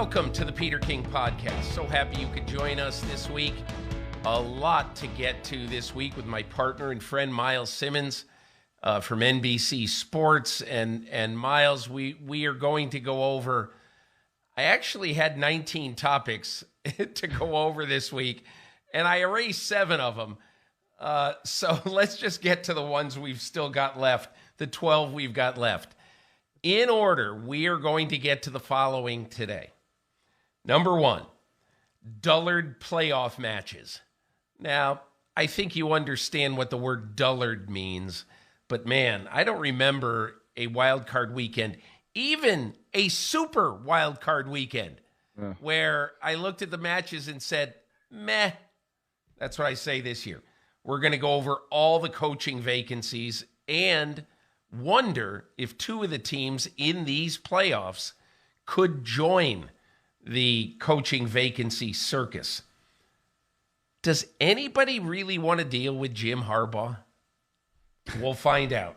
Welcome to the Peter King Podcast. So happy you could join us this week. A lot to get to this week with my partner and friend, Myles Simmons from NBC Sports. And Myles, we are going to go over, I actually had 19 topics to go over this week, and I erased 7 of them. So let's just get to the ones we've still got left, the 12 we've got left. In order, we are going to get to the following today. Number 1, dullard playoff matches. Now, I think you understand what the word dullard means, but man, I don't remember a wild card weekend, even a super wild card weekend, where I looked at the matches and said, meh. That's what I say this year. We're going to go over all the coaching vacancies and wonder if 2 of the teams in these playoffs could join the coaching vacancy circus. Does anybody really want to deal with Jim Harbaugh? We'll find out.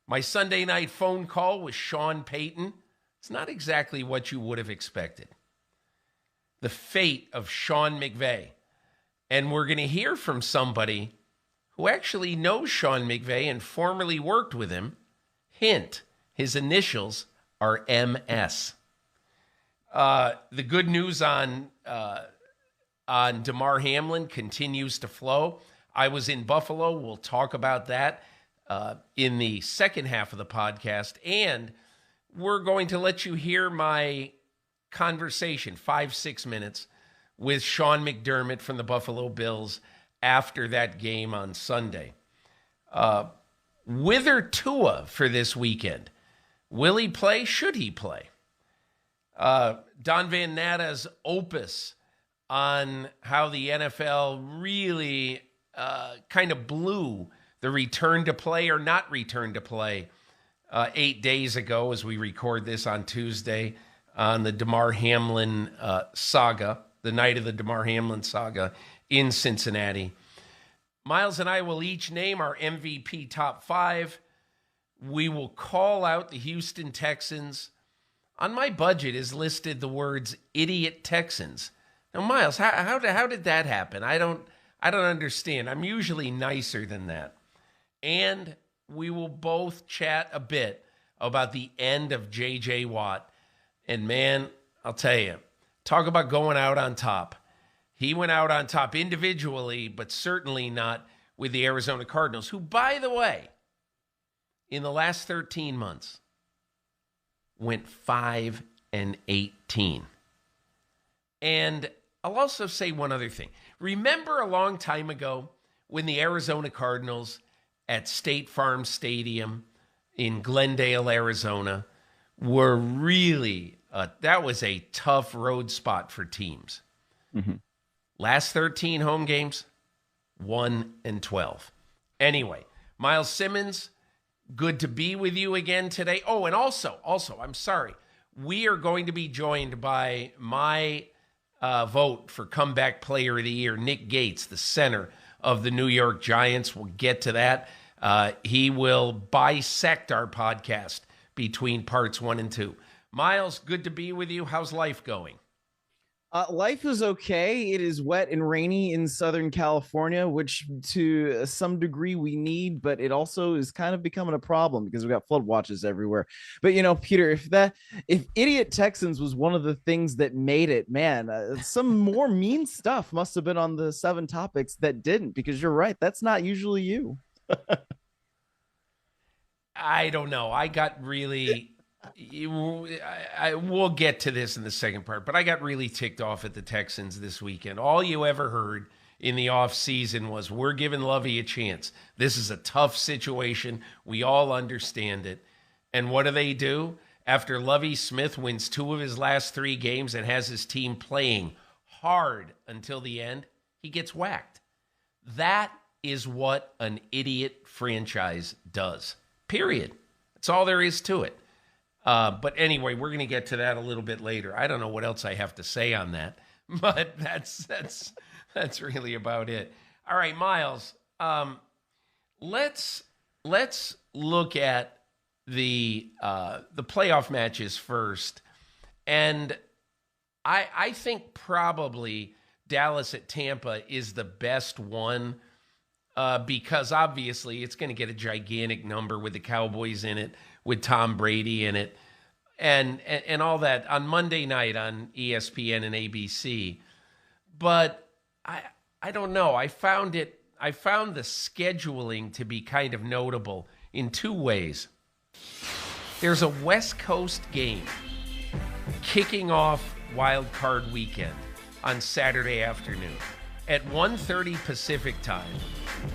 My Sunday night phone call with Sean Payton. It's not exactly what you would have expected. The fate of Sean McVay. And we're going to hear from somebody who actually knows Sean McVay and formerly worked with him. Hint, his initials are MS. The good news on Damar Hamlin continues to flow. I was in Buffalo. We'll talk about that in the second half of the podcast. And we're going to let you hear my conversation, 5-6 minutes, with Sean McDermott from the Buffalo Bills after that game on Sunday. With or Tua for this weekend? Will he play? Should he play? Don Van Natta's opus on how the NFL really kind of blew the return to play or not return to play 8 days ago as we record this on Tuesday on the Damar Hamlin saga, the night of the Damar Hamlin saga in Cincinnati. Myles and I will each name our MVP top 5. We will call out the Houston Texans. On my budget is listed the words "idiot Texans." Now, Myles, how did that happen? I don't understand. I'm usually nicer than that. And we will both chat a bit about the end of J.J. Watt. And man, I'll tell you, talk about going out on top. He went out on top individually, but certainly not with the Arizona Cardinals, who, by the way, in the last 13 months, went 5-18. And I'll also say one other thing. Remember a long time ago when the Arizona Cardinals at State Farm Stadium in Glendale, Arizona, were really, that was a tough road spot for teams. Mm-hmm. Last 13 home games, 1-12. Anyway, Myles Simmons, good to be with you again today. Oh, and also, I'm sorry. We are going to be joined by my vote for Comeback Player of the Year, Nick Gates, the center of the New York Giants. We'll get to that. He will bisect our podcast between parts 1 and 2. Myles, good to be with you. How's life going? Life is okay. It is wet and rainy in Southern California, which to some degree we need, but it also is kind of becoming a problem because we've got flood watches everywhere. But, Peter, if idiot Texans was one of the things that made it, man, some more mean stuff must have been on the 7 topics that didn't, because you're right. That's not usually you. I don't know. I got really... we'll get to this in the second part, but I got really ticked off at the Texans this weekend. All you ever heard in the offseason was, we're giving Lovey a chance. This is a tough situation. We all understand it. And what do? After Lovey Smith wins 2 of his last 3 games and has his team playing hard until the end, he gets whacked. That is what an idiot franchise does. Period. That's all there is to it. But anyway, we're going to get to that a little bit later. I don't know what else I have to say on that, but that's really about it. All right, Myles, let's look at the playoff matches first. And I think probably Dallas at Tampa is the best one because obviously it's going to get a gigantic number with the Cowboys in it, with Tom Brady in it, and all that on Monday night on ESPN and ABC. But I don't know. I found the scheduling to be kind of notable in two ways. There's a West Coast game kicking off Wild Card Weekend on Saturday afternoon. At 1:30 Pacific time,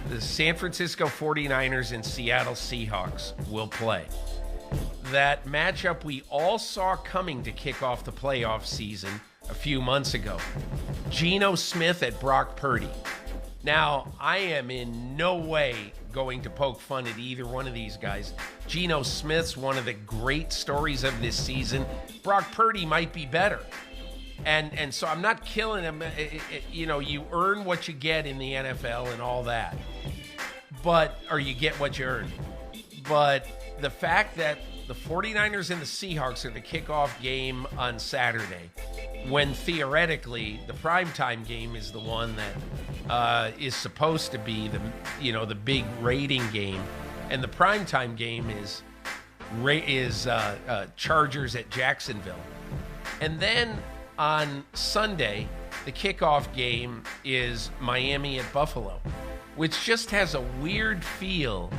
the San Francisco 49ers and Seattle Seahawks will play. That matchup we all saw coming to kick off the playoff season a few months ago. Geno Smith at Brock Purdy. Now, I am in no way going to poke fun at either one of these guys. Geno Smith's one of the great stories of this season. Brock Purdy might be better. And so I'm not killing him. You earn what you get in the NFL and all that. Or you get what you earn. But the fact that the 49ers and the Seahawks are the kickoff game on Saturday, when theoretically the primetime game is the one that is supposed to be the big rating game, and the primetime game is Chargers at Jacksonville. And then on Sunday, the kickoff game is Miami at Buffalo, which just has a weird feel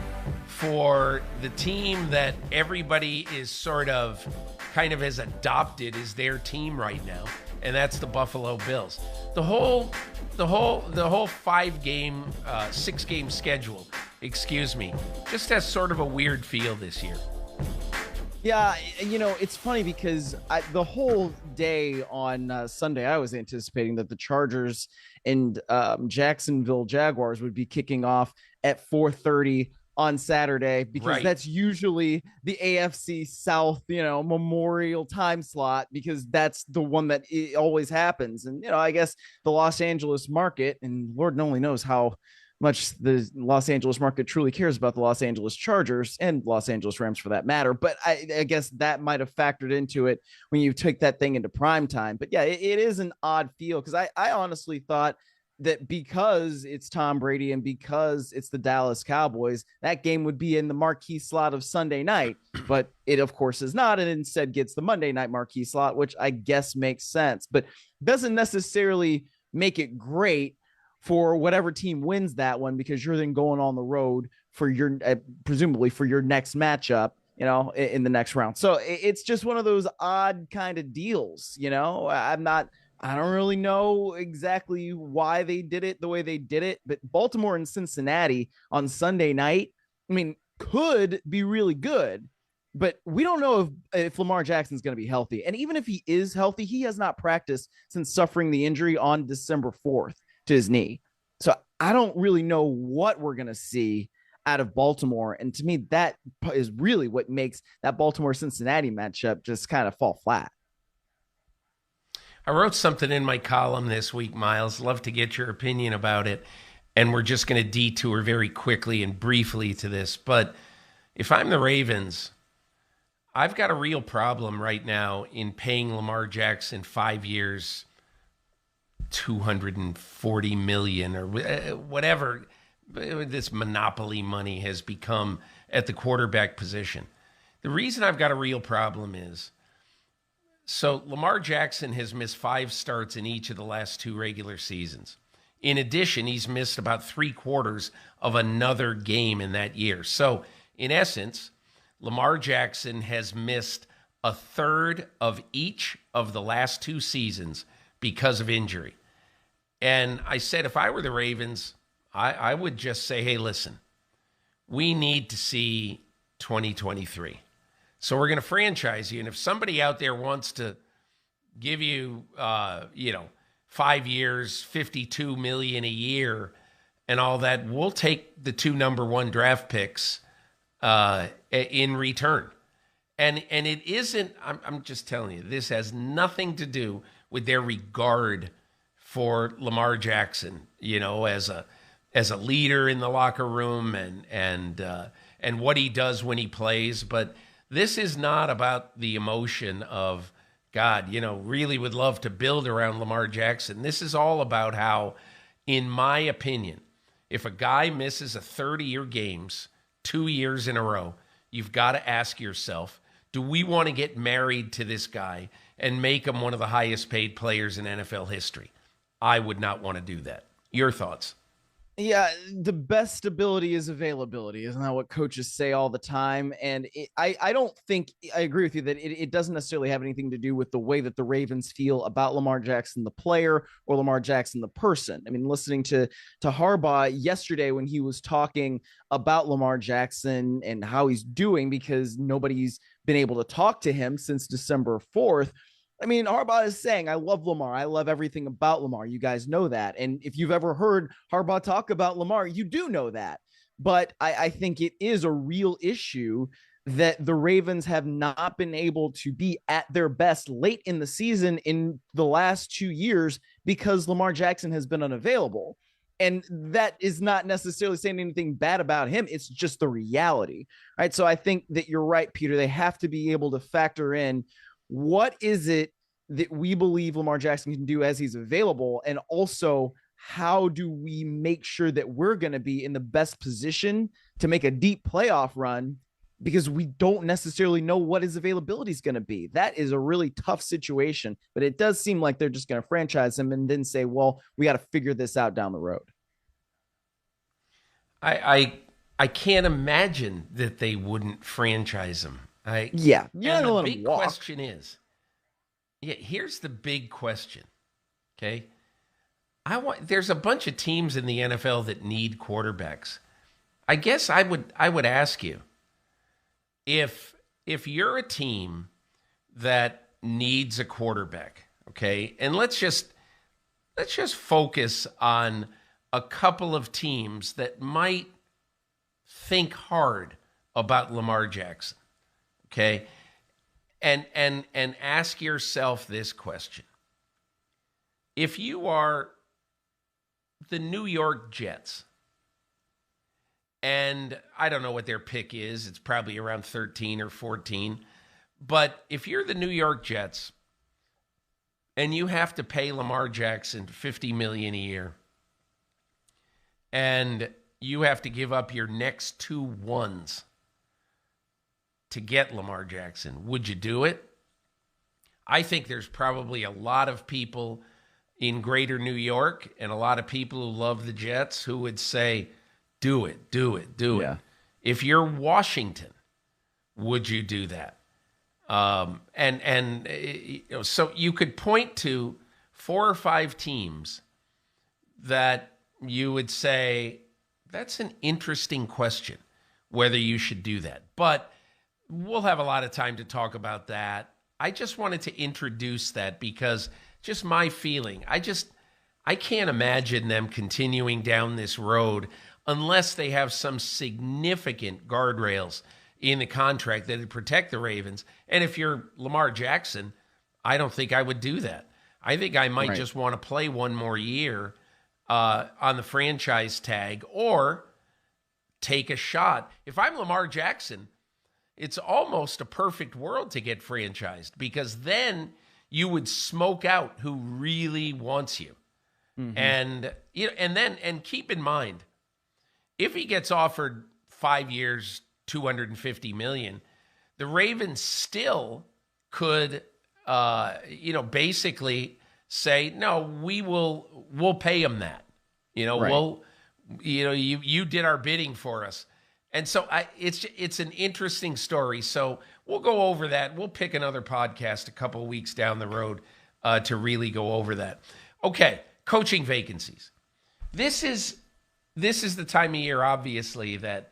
for the team that everybody is sort of kind of has adopted as their team right now, and that's the Buffalo Bills. The whole 5-game, 6-game schedule, just has sort of a weird feel this year. Yeah, it's funny because the whole day on Sunday, I was anticipating that the Chargers and Jacksonville Jaguars would be kicking off at 4:30 on Saturday, because that's usually the AFC South, memorial time slot, because that's the one that it always happens. And, I guess the Los Angeles market, and Lord only knows how much the Los Angeles market truly cares about the Los Angeles Chargers and Los Angeles Rams for that matter. But I guess that might have factored into it when you take that thing into prime time. But yeah, it is an odd feel, because I honestly thought that because it's Tom Brady and because it's the Dallas Cowboys, that game would be in the marquee slot of Sunday night, but it of course is not, and instead gets the Monday night marquee slot, which I guess makes sense, but doesn't necessarily make it great for whatever team wins that one, because you're then going on the road for your presumably for your next matchup, in the next round. So it's just one of those odd kind of deals. I don't really know exactly why they did it the way they did it, but Baltimore and Cincinnati on Sunday night, could be really good, but we don't know if Lamar Jackson's going to be healthy. And even if he is healthy, he has not practiced since suffering the injury on December 4th to his knee. So I don't really know what we're going to see out of Baltimore. And to me, that is really what makes that Baltimore-Cincinnati matchup just kind of fall flat. I wrote something in my column this week, Miles. Love to get your opinion about it. And we're just going to detour very quickly and briefly to this. But if I'm the Ravens, I've got a real problem right now in paying Lamar Jackson 5 years, $240 million or whatever this monopoly money has become at the quarterback position. The reason I've got a real problem is, so Lamar Jackson has missed 5 starts in each of the last 2 regular seasons. In addition, he's missed about 3/4 of another game in that year. So in essence, Lamar Jackson has missed 1/3 of each of the last 2 seasons because of injury. And I said, if I were the Ravens, I would just say, hey, listen, we need to see 2023. So we're going to franchise you. And if somebody out there wants to give you, 5 years, $52 million a year and all that, we'll take the 2 number 1 draft picks in return. And it isn't, I'm just telling you, this has nothing to do with their regard for Lamar Jackson, as a leader in the locker room and what he does when he plays. But this is not about the emotion of God, really would love to build around Lamar Jackson. This is all about how, in my opinion, if a guy misses a 30-year games 2 years in a row, you've got to ask yourself, do we want to get married to this guy and make him one of the highest paid players in NFL history? I would not want to do that. Your thoughts? Yeah, the best stability is availability. Isn't that what coaches say all the time? And I don't think I agree with you that it doesn't necessarily have anything to do with the way that the Ravens feel about Lamar Jackson, the player, or Lamar Jackson, the person. I mean, listening to Harbaugh yesterday when he was talking about Lamar Jackson and how he's doing because nobody's been able to talk to him since December 4th. I mean, Harbaugh is saying, I love Lamar. I love everything about Lamar. You guys know that. And if you've ever heard Harbaugh talk about Lamar, you do know that. But I think it is a real issue that the Ravens have not been able to be at their best late in the season in the last 2 years because Lamar Jackson has been unavailable. And that is not necessarily saying anything bad about him. It's just the reality. Right. So I think that you're right, Peter. They have to be able to factor in what is it that we believe Lamar Jackson can do as he's available? And also, how do we make sure that we're going to be in the best position to make a deep playoff run because we don't necessarily know what his availability is going to be? That is a really tough situation, but it does seem like they're just going to franchise him and then say, well, we got to figure this out down the road. I can't imagine that they wouldn't franchise him. Yeah, and the big question is, here's the big question. Okay, there's a bunch of teams in the NFL that need quarterbacks. I guess I would ask you if you're a team that needs a quarterback, okay, and let's just focus on a couple of teams that might think hard about Lamar Jackson. Okay, and ask yourself this question. If you are the New York Jets, and I don't know what their pick is, it's probably around 13 or 14, but if you're the New York Jets and you have to pay Lamar Jackson $50 million a year, and you have to give up your next 2 ones to get Lamar Jackson, would you do it? I think there's probably a lot of people in greater New York and a lot of people who love the Jets who would say, do it. If you're Washington, would you do that? So you could point to 4 or 5 teams that you would say, that's an interesting question, whether you should do that. But we'll have a lot of time to talk about that. I just wanted to introduce that because just my feeling. I can't imagine them continuing down this road unless they have some significant guardrails in the contract that would protect the Ravens. And if you're Lamar Jackson, I don't think I would do that. I think I might just want to play 1 more year on the franchise tag or take a shot. If I'm Lamar Jackson, it's almost a perfect world to get franchised because then you would smoke out who really wants you. Mm-hmm. And keep in mind, if he gets offered 5 years, $250 million, the Ravens still could, basically say, no, we'll pay him that. You did our bidding for us. And so it's an interesting story. So we'll go over that. We'll pick another podcast a couple of weeks down the road to really go over that. Okay, coaching vacancies. This is the time of year, obviously, that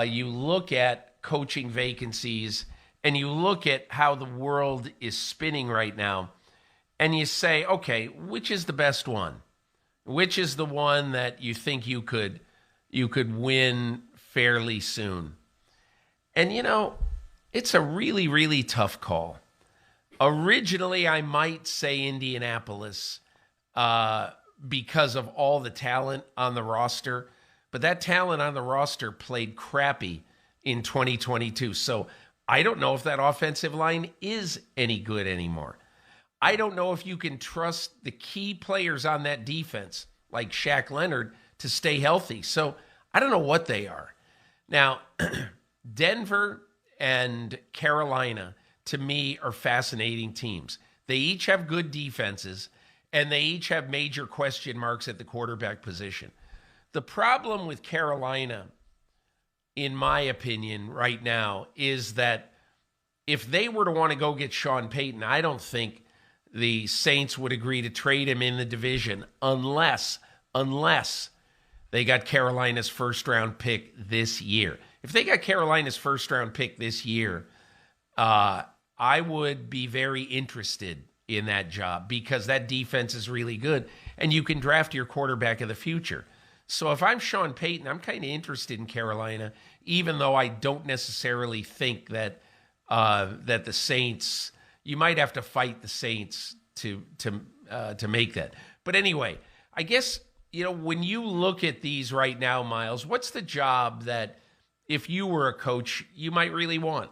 you look at coaching vacancies and you look at how the world is spinning right now, and you say, okay, which is the best one? Which is the one that you think you could win fairly soon? And it's a really, really tough call. Originally, I might say Indianapolis because of all the talent on the roster, but that talent on the roster played crappy in 2022. So I don't know if that offensive line is any good anymore. I don't know if you can trust the key players on that defense, like Shaq Leonard, to stay healthy. So I don't know what they are. Now, Denver and Carolina, to me, are fascinating teams. They each have good defenses, and they each have major question marks at the quarterback position. The problem with Carolina, in my opinion, right now, is that if they were to want to go get Sean Payton, I don't think the Saints would agree to trade him in the division unless they got Carolina's first-round pick this year. If they got Carolina's first-round pick this year, I would be very interested in that job because that defense is really good, and you can draft your quarterback of the future. So if I'm Sean Payton, I'm kind of interested in Carolina, even though I don't necessarily think that the Saints, you might have to fight the Saints to make that. But anyway, I guess, when you look at these right now, Myles, what's the job that if you were a coach, you might really want?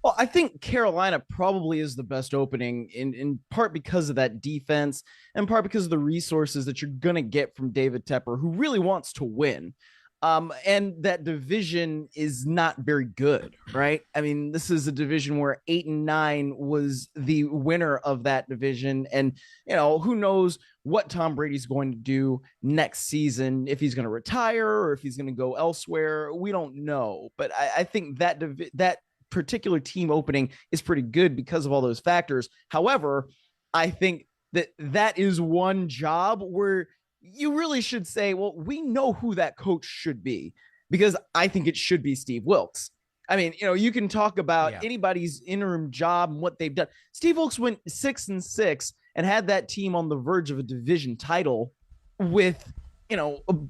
Well, I think Carolina probably is the best opening in part because of that defense, and part because of the resources that you're going to get from David Tepper, who really wants to win. And that division is not very good, right? I mean, this is a division where 8-9 was the winner of that division. And, who knows what Tom Brady's going to do next season, if he's going to retire or if he's going to go elsewhere. We don't know. But I think that particular team opening is pretty good because of all those factors. However, I think that is one job where you really should say, well, we know who that coach should be, because I think it should be Steve Wilkes. I mean, you can talk about anybody's interim job and what they've done. Steve Wilkes went 6-6 and had that team on the verge of a division title with,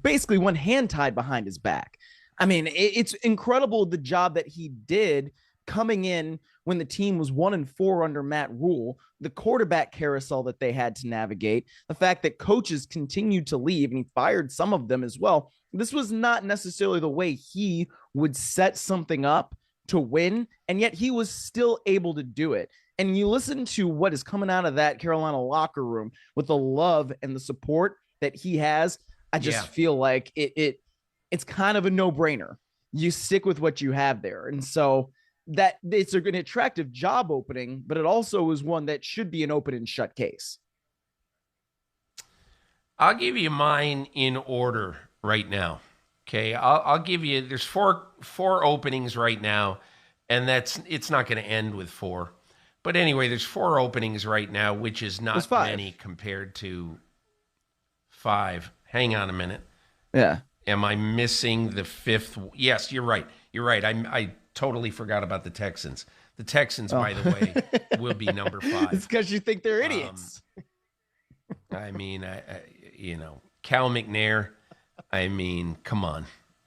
basically one hand tied behind his back. I mean, it's incredible the job that he did coming in when the team was 1-4 under Matt Rule, the quarterback carousel that they had to navigate, the fact that coaches continued to leave and he fired some of them as well. This was not necessarily the way he would set something up to win, and yet he was still able to do it. And you listen to what is coming out of that Carolina locker room with the love and the support that he has. I just feel like it's kind of a no-brainer. You stick with what you have there. And so that it's an attractive job opening, but it also is one that should be an open and shut case. I'll give you mine in order right now. Okay. I'll give you, there's four openings right now, and it's not going to end with 4. But anyway, there's 4 openings right now, which is not many compared to 5. Hang on a minute. Yeah. Am I missing the 5th? Yes, you're right. I totally forgot about the Texans. The Texans, by the way, will be number 5. It's because you think they're idiots. I mean, Cal McNair. I mean, come on.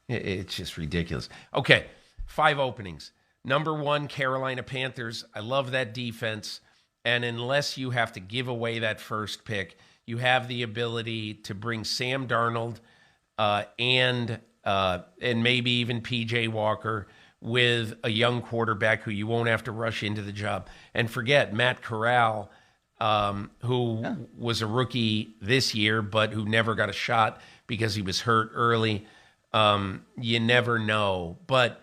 It's just ridiculous. Okay, 5 openings. Number 1, Carolina Panthers. I love that defense. And unless you have to give away that first pick, you have the ability to bring Sam Darnold and maybe even P.J. Walker with a young quarterback who you won't have to rush into the job. And forget Matt Corral, who was a rookie this year, but who never got a shot because he was hurt early. You never know. But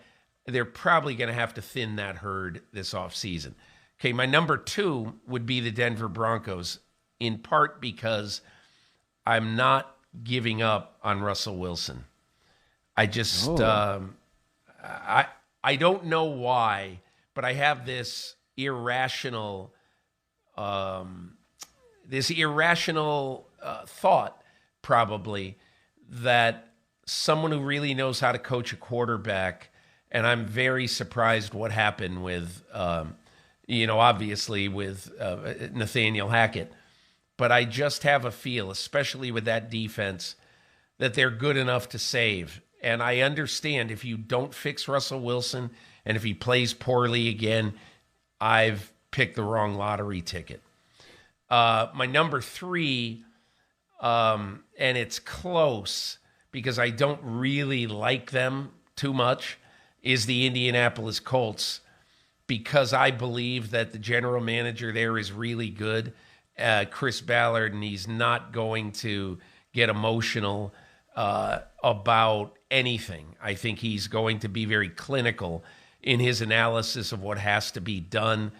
they're probably going to have to thin that herd this offseason. Okay, my number 2 would be the Denver Broncos, in part because I'm not giving up on Russell Wilson. I just I don't know why, but I have this irrational thought, probably, that someone who really knows how to coach a quarterback, and I'm very surprised what happened with, obviously with Nathaniel Hackett, but I just have a feel, especially with that defense, that they're good enough to save. And I understand if you don't fix Russell Wilson and if he plays poorly again, I've picked the wrong lottery ticket. My number 3, and it's close because I don't really like them too much, is the Indianapolis Colts. because I believe that the general manager there is really good, Chris Ballard, and he's not going to get emotional about anything. I think he's going to be very clinical in his analysis of what has to be done.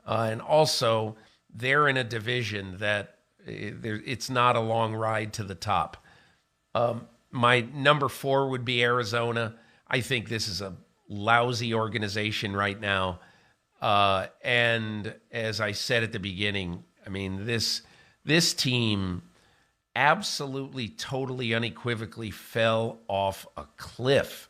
And also, they're in a division that it's not a long ride to the top. My number 4 would be Arizona. I think this is a lousy organization right now. And as I said at the beginning, I mean, this team absolutely, totally, unequivocally fell off a cliff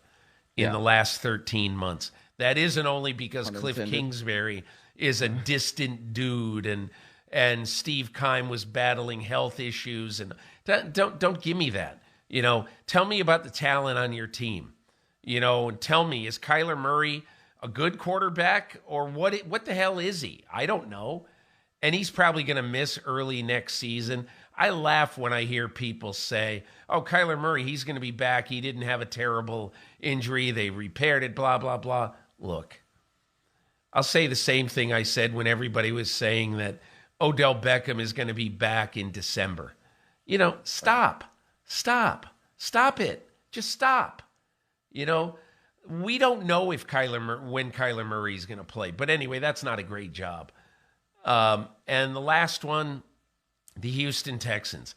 in the last 13 months. That isn't only because Cliff Kingsbury is a distant dude and Steve Keim was battling health issues. And don't give me that. Tell me about the talent on your team. And tell me, is Kyler Murray a good quarterback, or what the hell is he? I don't know. And he's probably going to miss early next season. I laugh when I hear people say, oh, Kyler Murray, he's going to be back. He didn't have a terrible injury. They repaired it, blah, blah, blah. Look, I'll say the same thing I said when everybody was saying that Odell Beckham is going to be back in December. Stop it. Just stop. We don't know when Kyler Murray is going to play. But anyway, that's not a great job. And the last one, the Houston Texans.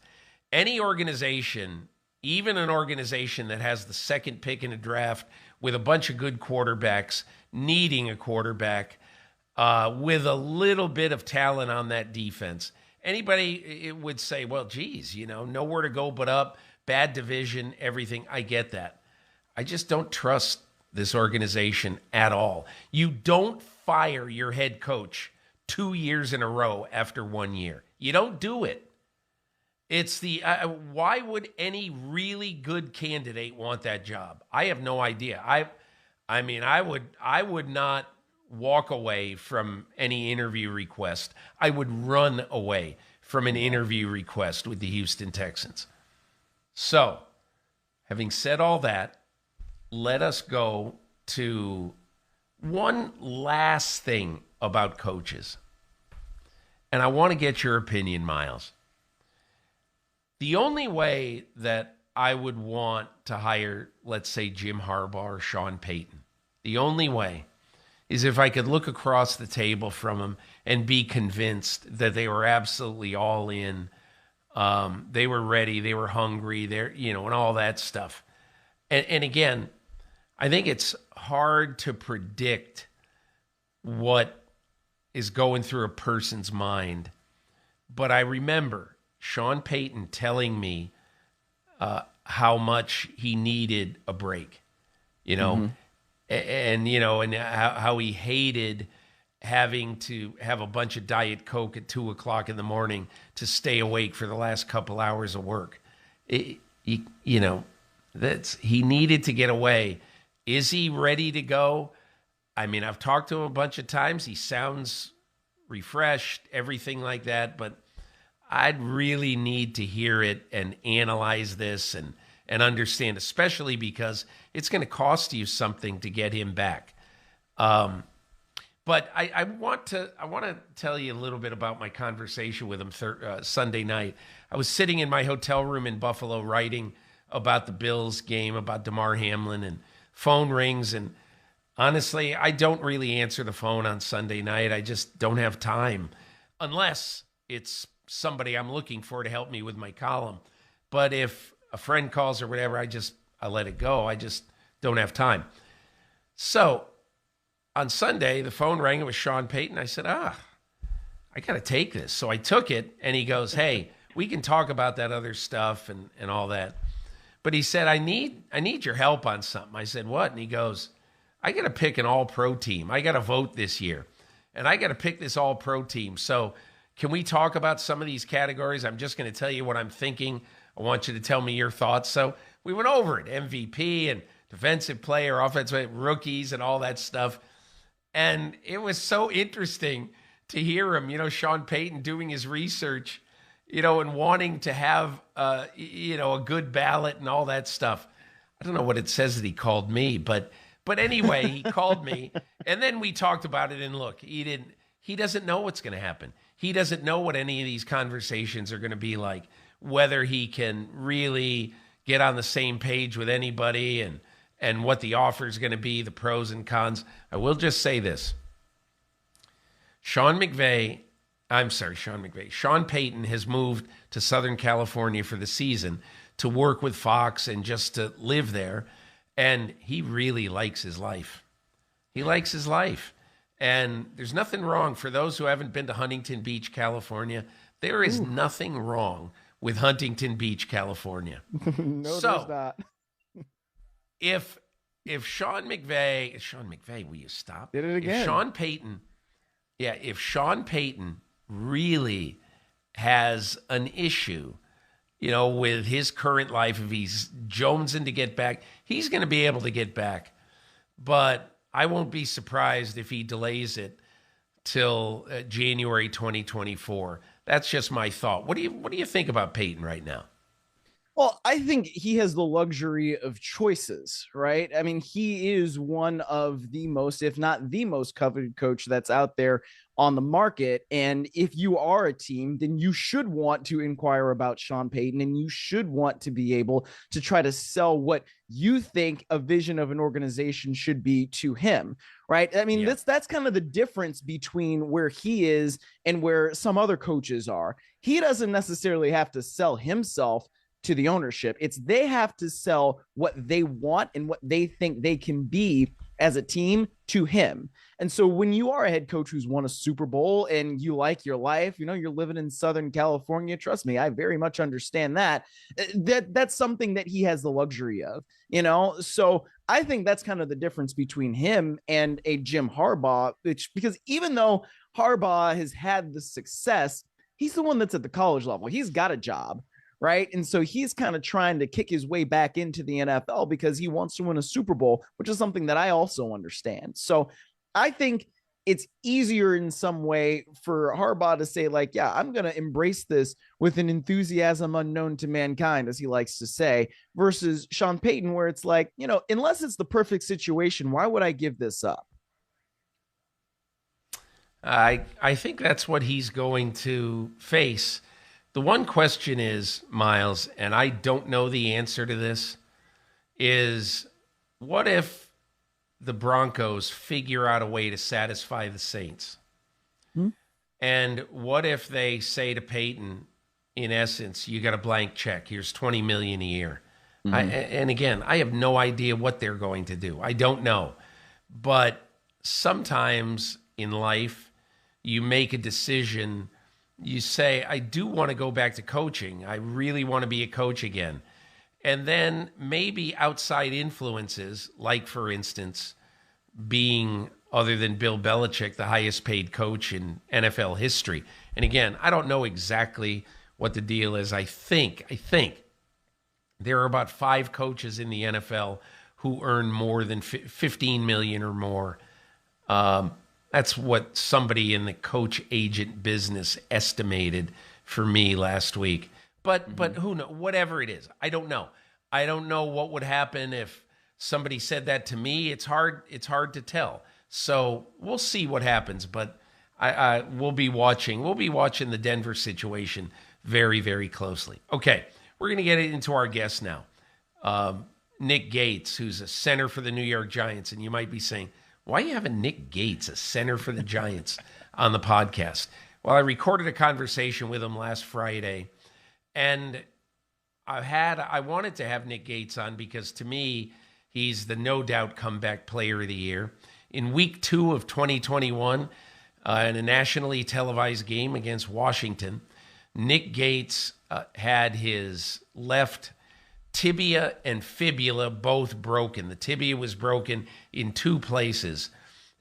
Any organization, even an organization that has the second pick in a draft with a bunch of good quarterbacks, needing a quarterback, with a little bit of talent on that defense, anybody would say, well, geez, nowhere to go but up, bad division, everything. I get that. I just don't trust this organization at all. You don't fire your head coach 2 years in a row after 1 year. You don't do it. It's why would any really good candidate want that job? I have no idea. I would not walk away from any interview request. I would run away from an interview request with the Houston Texans. So, having said all that, let us go to one last thing about coaches. And I want to get your opinion, Myles. The only way that I would want to hire, let's say, Jim Harbaugh or Sean Payton, the only way is if I could look across the table from them and be convinced that they were absolutely all in. They were ready, they were hungry, and all that stuff. And again, I think it's hard to predict what is going through a person's mind. But I remember Sean Payton telling me how much he needed a break, and how he hated having to have a bunch of Diet Coke at 2:00 in the morning to stay awake for the last couple hours of work. He needed to get away. Is he ready to go? I mean, I've talked to him a bunch of times. He sounds refreshed, everything like that, but I'd really need to hear it and analyze this and understand, especially because it's going to cost you something to get him back. But I want to tell you a little bit about my conversation with him Sunday night. I was sitting in my hotel room in Buffalo writing about the Bills game, about Damar Hamlin, and phone rings. And honestly, I don't really answer the phone on Sunday night. I just don't have time unless it's somebody I'm looking for to help me with my column. But if a friend calls or whatever, I let it go. I just don't have time. So on Sunday, the phone rang. It was Sean Payton. I said, I got to take this. So I took it, and he goes, hey, we can talk about that other stuff and all that. But he said, I need your help on something. I said, what? And he goes, I got to pick an all-pro team. I got to vote this year, and I got to pick this all-pro team. So can we talk about some of these categories? I'm just going to tell you what I'm thinking. I want you to tell me your thoughts. So we went over it, MVP and defensive player, offensive rookies, and all that stuff. And it was so interesting to hear him, Sean Payton doing his research, and wanting to have, a good ballot and all that stuff. I don't know what it says that he called me, but But anyway, he called me, and then we talked about it. And look, he doesn't know what's going to happen. He doesn't know what any of these conversations are going to be like, whether he can really get on the same page with anybody, and what the offer is going to be, the pros and cons. I will just say this. Sean Payton has moved to Southern California for the season to work with Fox and just to live there. And he really likes his life. He likes his life. And there's nothing wrong, for those who haven't been to Huntington Beach, California, there is nothing wrong with Huntington Beach, California. No, there's not. If Sean McVay, will you stop? Did it again. If Sean Payton really has an issue, with his current life, if he's jonesing to get back, he's going to be able to get back. But I won't be surprised if he delays it till January 2024. That's just my thought. What do you think about Payton right now? Well, I think he has the luxury of choices, right? I mean, he is one of the most, if not the most coveted coach that's out there on the market. And if you are a team, then you should want to inquire about Sean Payton, and you should want to be able to try to sell what you think a vision of an organization should be to him, right? I mean, that's kind of the difference between where he is and where some other coaches are. He doesn't necessarily have to sell himself to the ownership. It's they have to sell what they want and what they think they can be as a team to him. And so when you are a head coach who's won a Super Bowl and you like your life, you're living in Southern California, trust me, I very much understand that's something that he has the luxury of, so I think that's kind of the difference between him and a Jim Harbaugh, because even though Harbaugh has had the success, he's the one that's at the college level. He's got a job. Right. And so he's kind of trying to kick his way back into the NFL because he wants to win a Super Bowl, which is something that I also understand. So I think it's easier in some way for Harbaugh to say, like, yeah, I'm going to embrace this with an enthusiasm unknown to mankind, as he likes to say, versus Sean Payton, where it's like, unless it's the perfect situation, why would I give this up? I think that's what he's going to face. The one question is, Myles, and I don't know the answer to this, is what if the Broncos figure out a way to satisfy the Saints? And what if they say to Payton, in essence, you got a blank check, here's $20 million a year. And again, I have no idea what they're going to do. I don't know. But sometimes in life, you make a decision. You say, I do want to go back to coaching. I really want to be a coach again. And then maybe outside influences, like, for instance, being, other than Bill Belichick, the highest paid coach in NFL history. And again, I don't know exactly what the deal is. I think there are about 5 coaches in the NFL who earn more than $15 million or more. That's what somebody in the coach agent business estimated for me last week. But who knows? Whatever it is, I don't know. I don't know what would happen if somebody said that to me. It's hard to tell. So we'll see what happens. But we'll be watching. We'll be watching the Denver situation very, very closely. Okay, we're going to get into our guest now. Nick Gates, who's a center for the New York Giants. And you might be saying, why are you having Nick Gates, a center for the Giants, on the podcast? Well, I recorded a conversation with him last Friday, and I wanted to have Nick Gates on because, to me, he's the no doubt comeback player of the year. In week 2 of 2021, in a nationally televised game against Washington, Nick Gates had his left tibia and fibula both broken. The tibia was broken in 2 places.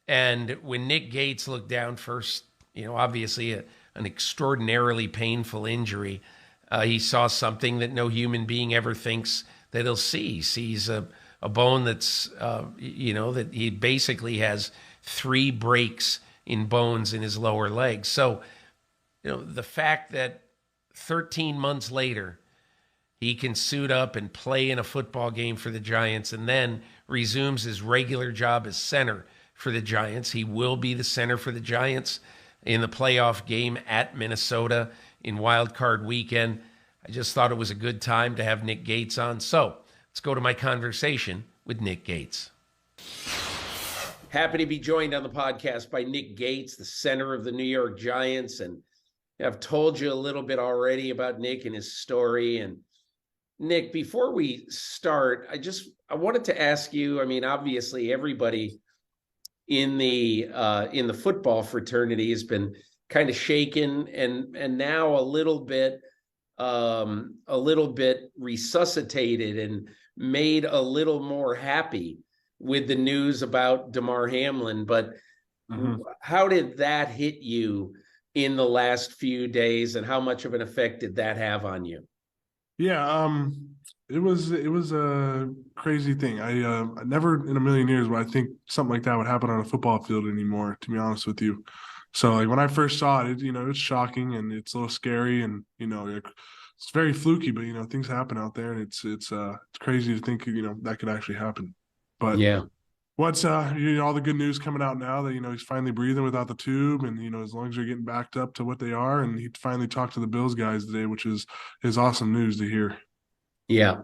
And when Nick Gates looked down first, obviously an extraordinarily painful injury, he saw something that no human being ever thinks that he'll see. He sees a bone that's, that he basically has 3 breaks in bones in his lower leg. So, the fact that 13 months later, he can suit up and play in a football game for the Giants and then resumes his regular job as center for the Giants. He will be the center for the Giants in the playoff game at Minnesota in Wild Card Weekend. I just thought it was a good time to have Nick Gates on. So let's go to my conversation with Nick Gates. Happy to be joined on the podcast by Nick Gates, the center of the New York Giants. And I've told you a little bit already about Nick and his story. And Nick, before we start, I wanted to ask you, I mean, obviously everybody in the football fraternity has been kind of shaken and now a little bit resuscitated and made a little more happy with the news about Damar Hamlin. But how did that hit you in the last few days, and how much of an effect did that have on you? Yeah, it was a crazy thing. I never in a million years would I think something like that would happen on a football field anymore, to be honest with you. So like when I first saw it, it's shocking and it's a little scary, and it's very fluky, but things happen out there, and it's crazy to think that could actually happen. But yeah, what's all the good news coming out now that he's finally breathing without the tube, and his lungs are getting backed up to what they are, and he finally talked to the Bills guys today, which is awesome news to hear. Yeah.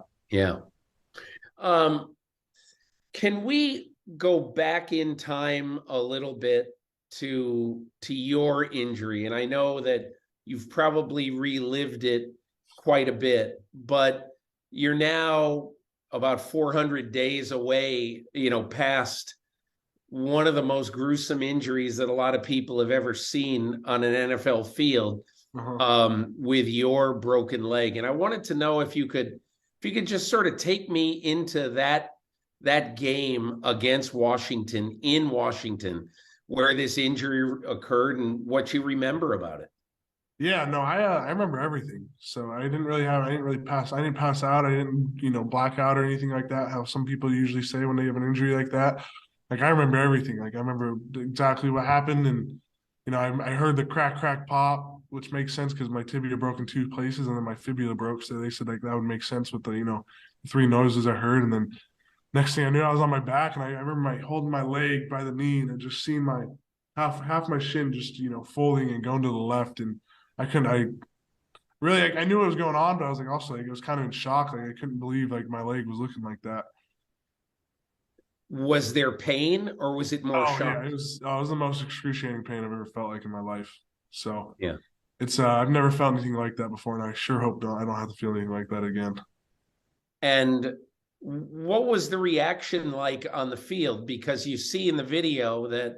Can we go back in time a little bit to your injury? And I know that you've probably relived it quite a bit, but you're now about 400 days away, past one of the most gruesome injuries that a lot of people have ever seen on an NFL field, with your broken leg. And I wanted to know if you could just sort of take me into that game against Washington, in Washington, where this injury occurred and what you remember about it. Yeah, no, I remember everything. So I didn't pass out. I didn't, black out or anything like that, how some people usually say when they have an injury like that. Like, I remember everything. Like, I remember exactly what happened. And, I heard the crack, pop, which makes sense because my tibia broke in two places and then my fibula broke. So they said, like, that would make sense with the, three noises I heard. And then next thing I knew, I was on my back, and I remember holding my leg by the knee and just seeing my half my shin just, folding and going to the left. And I really, like, I knew what was going on, but I was like, also, like, it was kind of in shock. Like, I couldn't believe, like, my leg was looking like that. Was there pain, or was it more shock? Yeah, it was the most excruciating pain I've ever felt like in my life. So yeah, it's I've never felt anything like that before, and I sure hope I don't have to feel anything like that again. And what was the reaction like on the field? Because you see in the video that,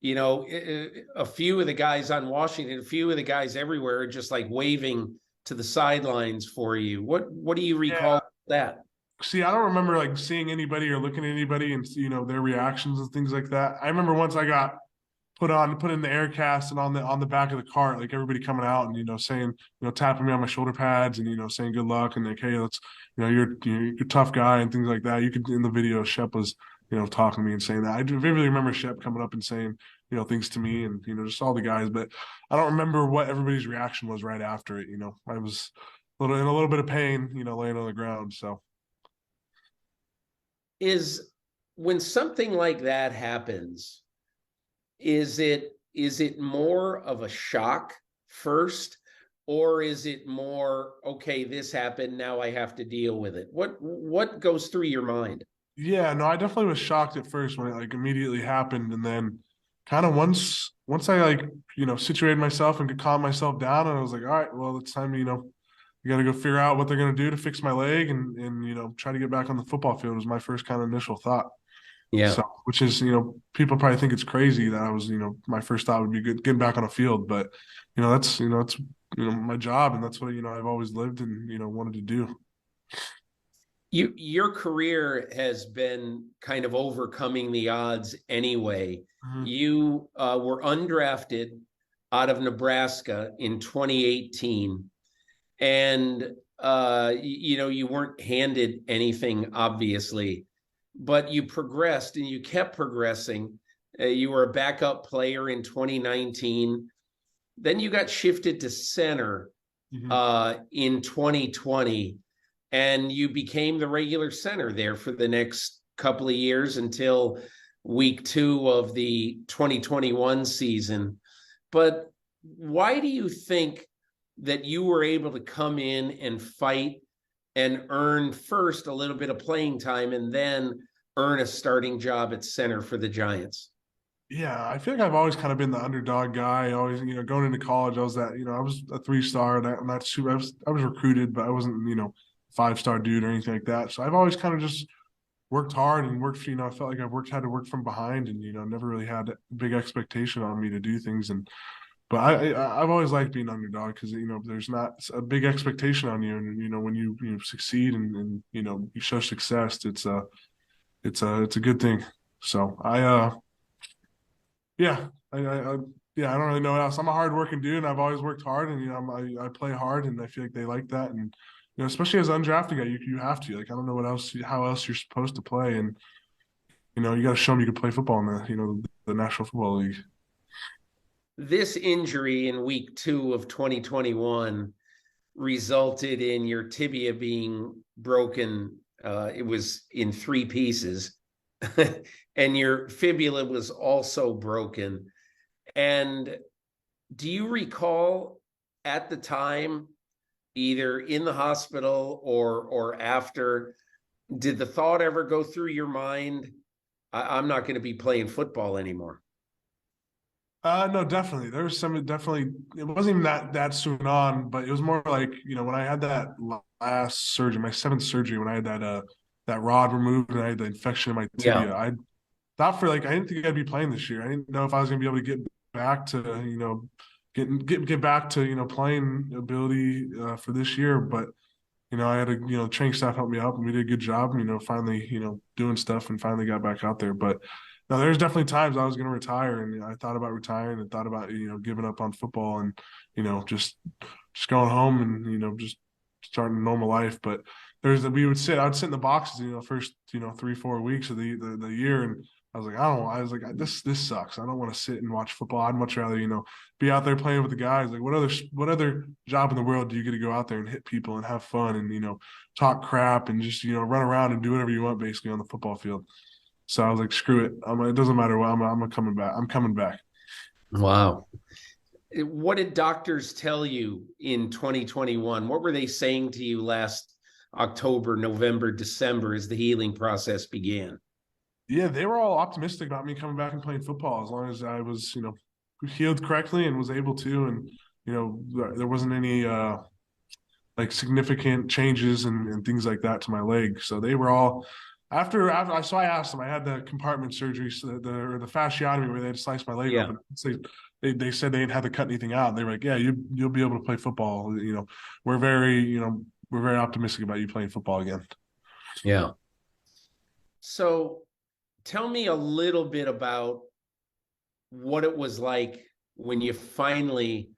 a few of the guys on Washington, a few of the guys everywhere are just like waving to the sidelines for you. What do you recall that? See, I don't remember like seeing anybody or looking at anybody and their reactions and things like that. I remember once I got put in the air cast and on the back of the cart, like everybody coming out and saying, tapping me on my shoulder pads and saying good luck and like, hey, let's you're a tough guy and things like that. You could, in the video, Shep was talking to me and saying that. I vividly remember Shep coming up and saying things to me and just all the guys, but I don't remember what everybody's reaction was right after it. I was in a little bit of pain, laying on the ground. So is when something like that happens, is it more of a shock first, or is it more, okay, this happened, now I have to deal with it? What goes through your mind? Yeah, no, I definitely was shocked at first when it like immediately happened, and then kind of once I like situated myself and could calm myself down, and I was like, all right, well, it's time to you got to go figure out what they're going to do to fix my leg and try to get back on the football field was my first kind of initial thought. Yeah. So, which is, people probably think it's crazy that I was, my first thought would be getting back on a field, but that's my job, and that's what I've always lived and wanted to do. Your career has been kind of overcoming the odds anyway. Mm-hmm. You were undrafted out of Nebraska in 2018. And, you weren't handed anything, obviously, but you progressed and you kept progressing. You were a backup player in 2019. Then you got shifted to center in 2020, and you became the regular center there for the next couple of years until week 2 of the 2021 season. But why do you think that you were able to come in and fight and earn first a little bit of playing time and then earn a starting job at center for the Giants? Yeah, I feel like I've always kind of been the underdog guy. Always, going into college, I was I was a 3-star, and I'm not super. I was recruited, but I wasn't, 5-star dude or anything like that. So I've always kind of just worked hard and worked. I felt like had to work from behind, and never really had a big expectation on me to do things. But I've always liked being underdog because there's not a big expectation on you, and when you succeed and you show success, it's a good thing. So yeah, yeah, I don't really know what else. I'm a hardworking dude, and I've always worked hard, and I play hard, and I feel like they like that, and especially as an undrafted guy, you have to, like, I don't know how else you're supposed to play, and you got to show them you can play football in the National Football League. This injury in week 2 of 2021 resulted in your tibia being broken. It was in 3 pieces. And your fibula was also broken. And do you recall at the time, either in the hospital or after, did the thought ever go through your mind, I'm not going to be playing football anymore? No, definitely. There was definitely, it wasn't even that soon on, but it was more like, when I had that last surgery, my 7th surgery, when I had that rod removed and I had the infection in my tibia, Yeah. I thought I didn't think I'd be playing this year. I didn't know if I was going to be able to get back to, get back to, playing ability for this year. But, I had a, training staff help me up, and we did a good job, finally, doing stuff and finally got back out there. But no, there's definitely times I was going to retire, and I thought about retiring and thought about, giving up on football and, just going home and, just starting a normal life. But I would sit in the boxes, first, 3-4 weeks of the year. And I was like, this sucks. I don't want to sit and watch football. I'd much rather, be out there playing with the guys. Like, what other job in the world do you get to go out there and hit people and have fun and, talk crap and just, run around and do whatever you want basically on the football field. So I was like, screw it. It doesn't matter what, I'm coming back. I'm coming back. Wow. What did doctors tell you in 2021? What were they saying to you last October, November, December as the healing process began? Yeah, they were all optimistic about me coming back and playing football as long as I was, healed correctly and was able to. And, there wasn't any like significant changes and things like that to my leg. So they were all after so I asked them. I had the compartment surgery, so the fasciotomy where they had to slice my leg open. So they said they didn't have to cut anything out. They were like, yeah, you'll be able to play football. We're very optimistic about you playing football again. Yeah. So tell me a little bit about what it was like when you finally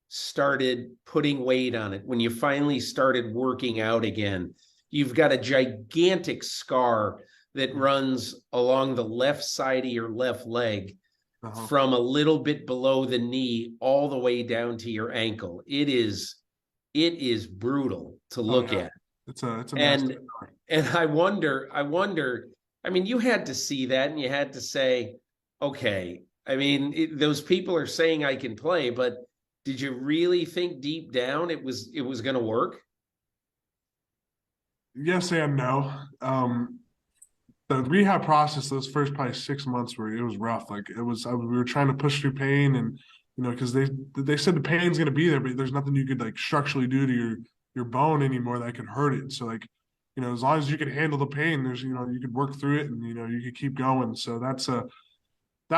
started putting weight on it, when you finally started working out again. You've got a gigantic scar that runs along the left side of your left leg, from a little bit below the knee all the way down to your ankle. It is brutal to look at. It's a and I wonder, I mean, you had to see that and you had to say, okay, I mean, those people are saying I can play, but did you really think deep down it was going to work? Yes and no. The rehab process, those first probably 6 months, it was rough. Like we were trying to push through pain, and because they said the pain's going to be there, but there's nothing you could like structurally do to your bone anymore that could hurt it. So like, as long as you could handle the pain, there's you could work through it, and you could keep going. So that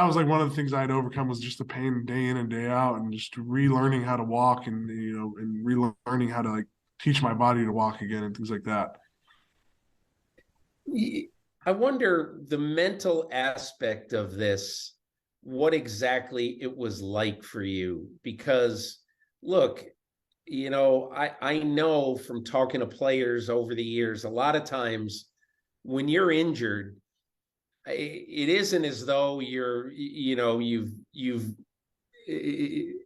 was like one of the things I had to overcome, was just the pain day in and day out, and just relearning how to walk, and and relearning how to like teach my body to walk again and things like that. I wonder the mental aspect of this, what exactly it was like for you. Because look, I know from talking to players over the years, a lot of times when you're injured, it isn't as though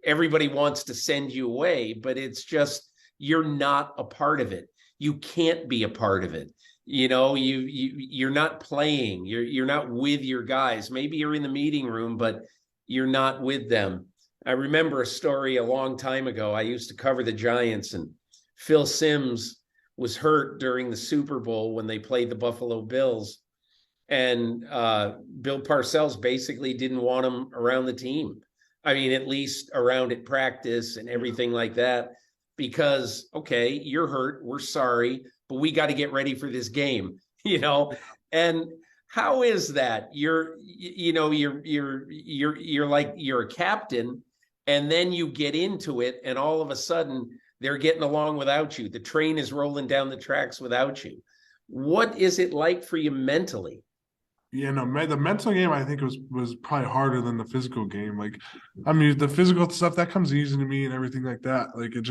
everybody wants to send you away, but it's just, you're not a part of it. You can't be a part of it. you're not playing. You're not with your guys. Maybe you're in the meeting room, but you're not with them. I remember a story a long time ago. I used to cover the Giants, and Phil Simms was hurt during the Super Bowl when they played the Buffalo Bills. And Bill Parcells basically didn't want him around the team. I mean, at least around at practice and everything like that, because, okay, you're hurt. We're sorry, but we got to get ready for this game, And how is that? You're like, you're a captain, and then you get into it, and all of a sudden they're getting along without you. The train is rolling down the tracks without you. What is it like for you mentally? Yeah, no, the mental game I think was probably harder than the physical game. Like, I mean, the physical stuff that comes easy to me and everything like that. Like, it's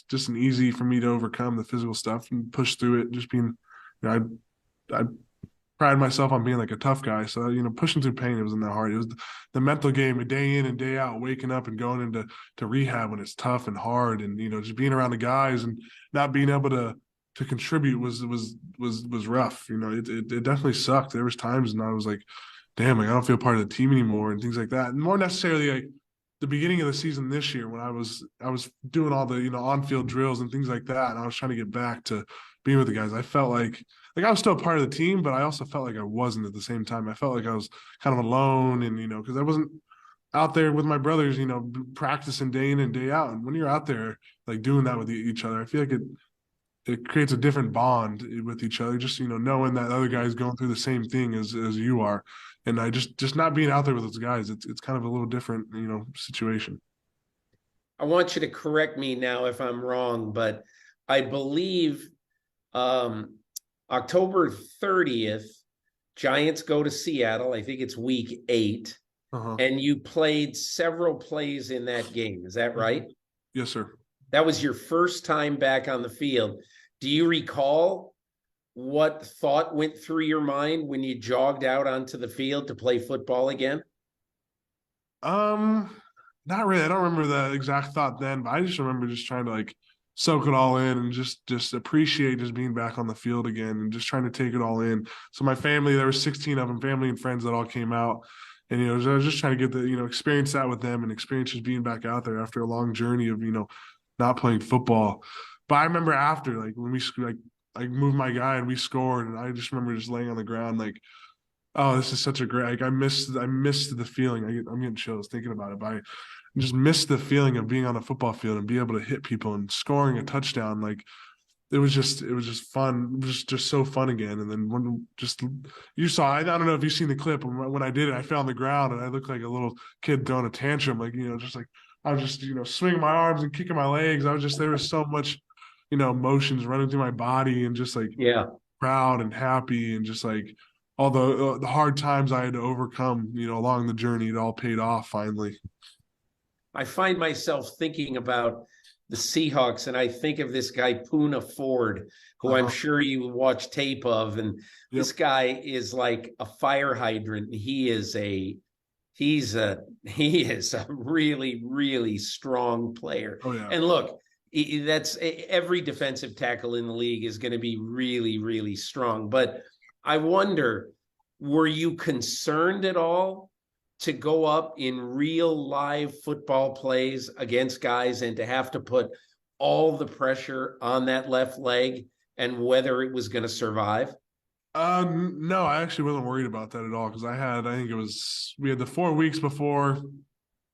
just an easy for me to overcome the physical stuff and push through it. Just being, I pride myself on being like a tough guy. So pushing through pain, it wasn't that hard. It was the mental game, a day in and day out, waking up and going into rehab when it's tough and hard, and just being around the guys and not being able to contribute was rough. It definitely sucked. There was times and I was like, damn, like I don't feel part of the team anymore and things like that. And more necessarily like the beginning of the season this year when I was doing all the on-field drills and things like that, and I was trying to get back to being with the guys. I felt like I was still part of the team, but I also felt like I wasn't at the same time. I felt like I was kind of alone, and because I wasn't out there with my brothers, practicing day in and day out. And when you're out there like doing that with each other, I feel like it creates a different bond with each other, just knowing that other guy's going through the same thing as you are. And I just not being out there with those guys, it's kind of a little different situation. I want you to correct me now if I'm wrong, but I believe October 30th, Giants go to Seattle. I think it's week 8. And you played several plays in that game. Is that right? Yes, sir. That was your first time back on the field. Do you recall what thought went through your mind when you jogged out onto the field to play football again? Not really. I don't remember the exact thought then, but I just remember just trying to like soak it all in and just appreciate just being back on the field again and just trying to take it all in. So my family, there were 16 of them, family and friends that all came out. And, I was just trying to get the, experience that with them and experience just being back out there after a long journey of, not playing football. But I remember after, like when we I moved my guy and we scored, and I just remember just laying on the ground like, oh, this is such a great. Like I missed the feeling. I'm getting chills thinking about it. But I just missed the feeling of being on a football field and be able to hit people and scoring a touchdown. Like it was just fun. It was just so fun again. And then when you saw, I don't know if you've seen the clip. When I did it, I fell on the ground and I looked like a little kid throwing a tantrum. Like just like. I was just, swinging my arms and kicking my legs. There was so much, emotions running through my body and just like proud and happy and just like all the hard times I had to overcome, along the journey. It all paid off finally. I find myself thinking about the Seahawks, and I think of this guy, Poona Ford, who I'm sure you watch tape of. And this guy is like a fire hydrant. He is a really, really strong player. Oh, yeah. And look, that's every defensive tackle in the league is going to be really, really strong. But I wonder, were you concerned at all to go up in real live football plays against guys and to have to put all the pressure on that left leg and whether it was going to survive? No, I actually wasn't worried about that at all because we had the 4 weeks before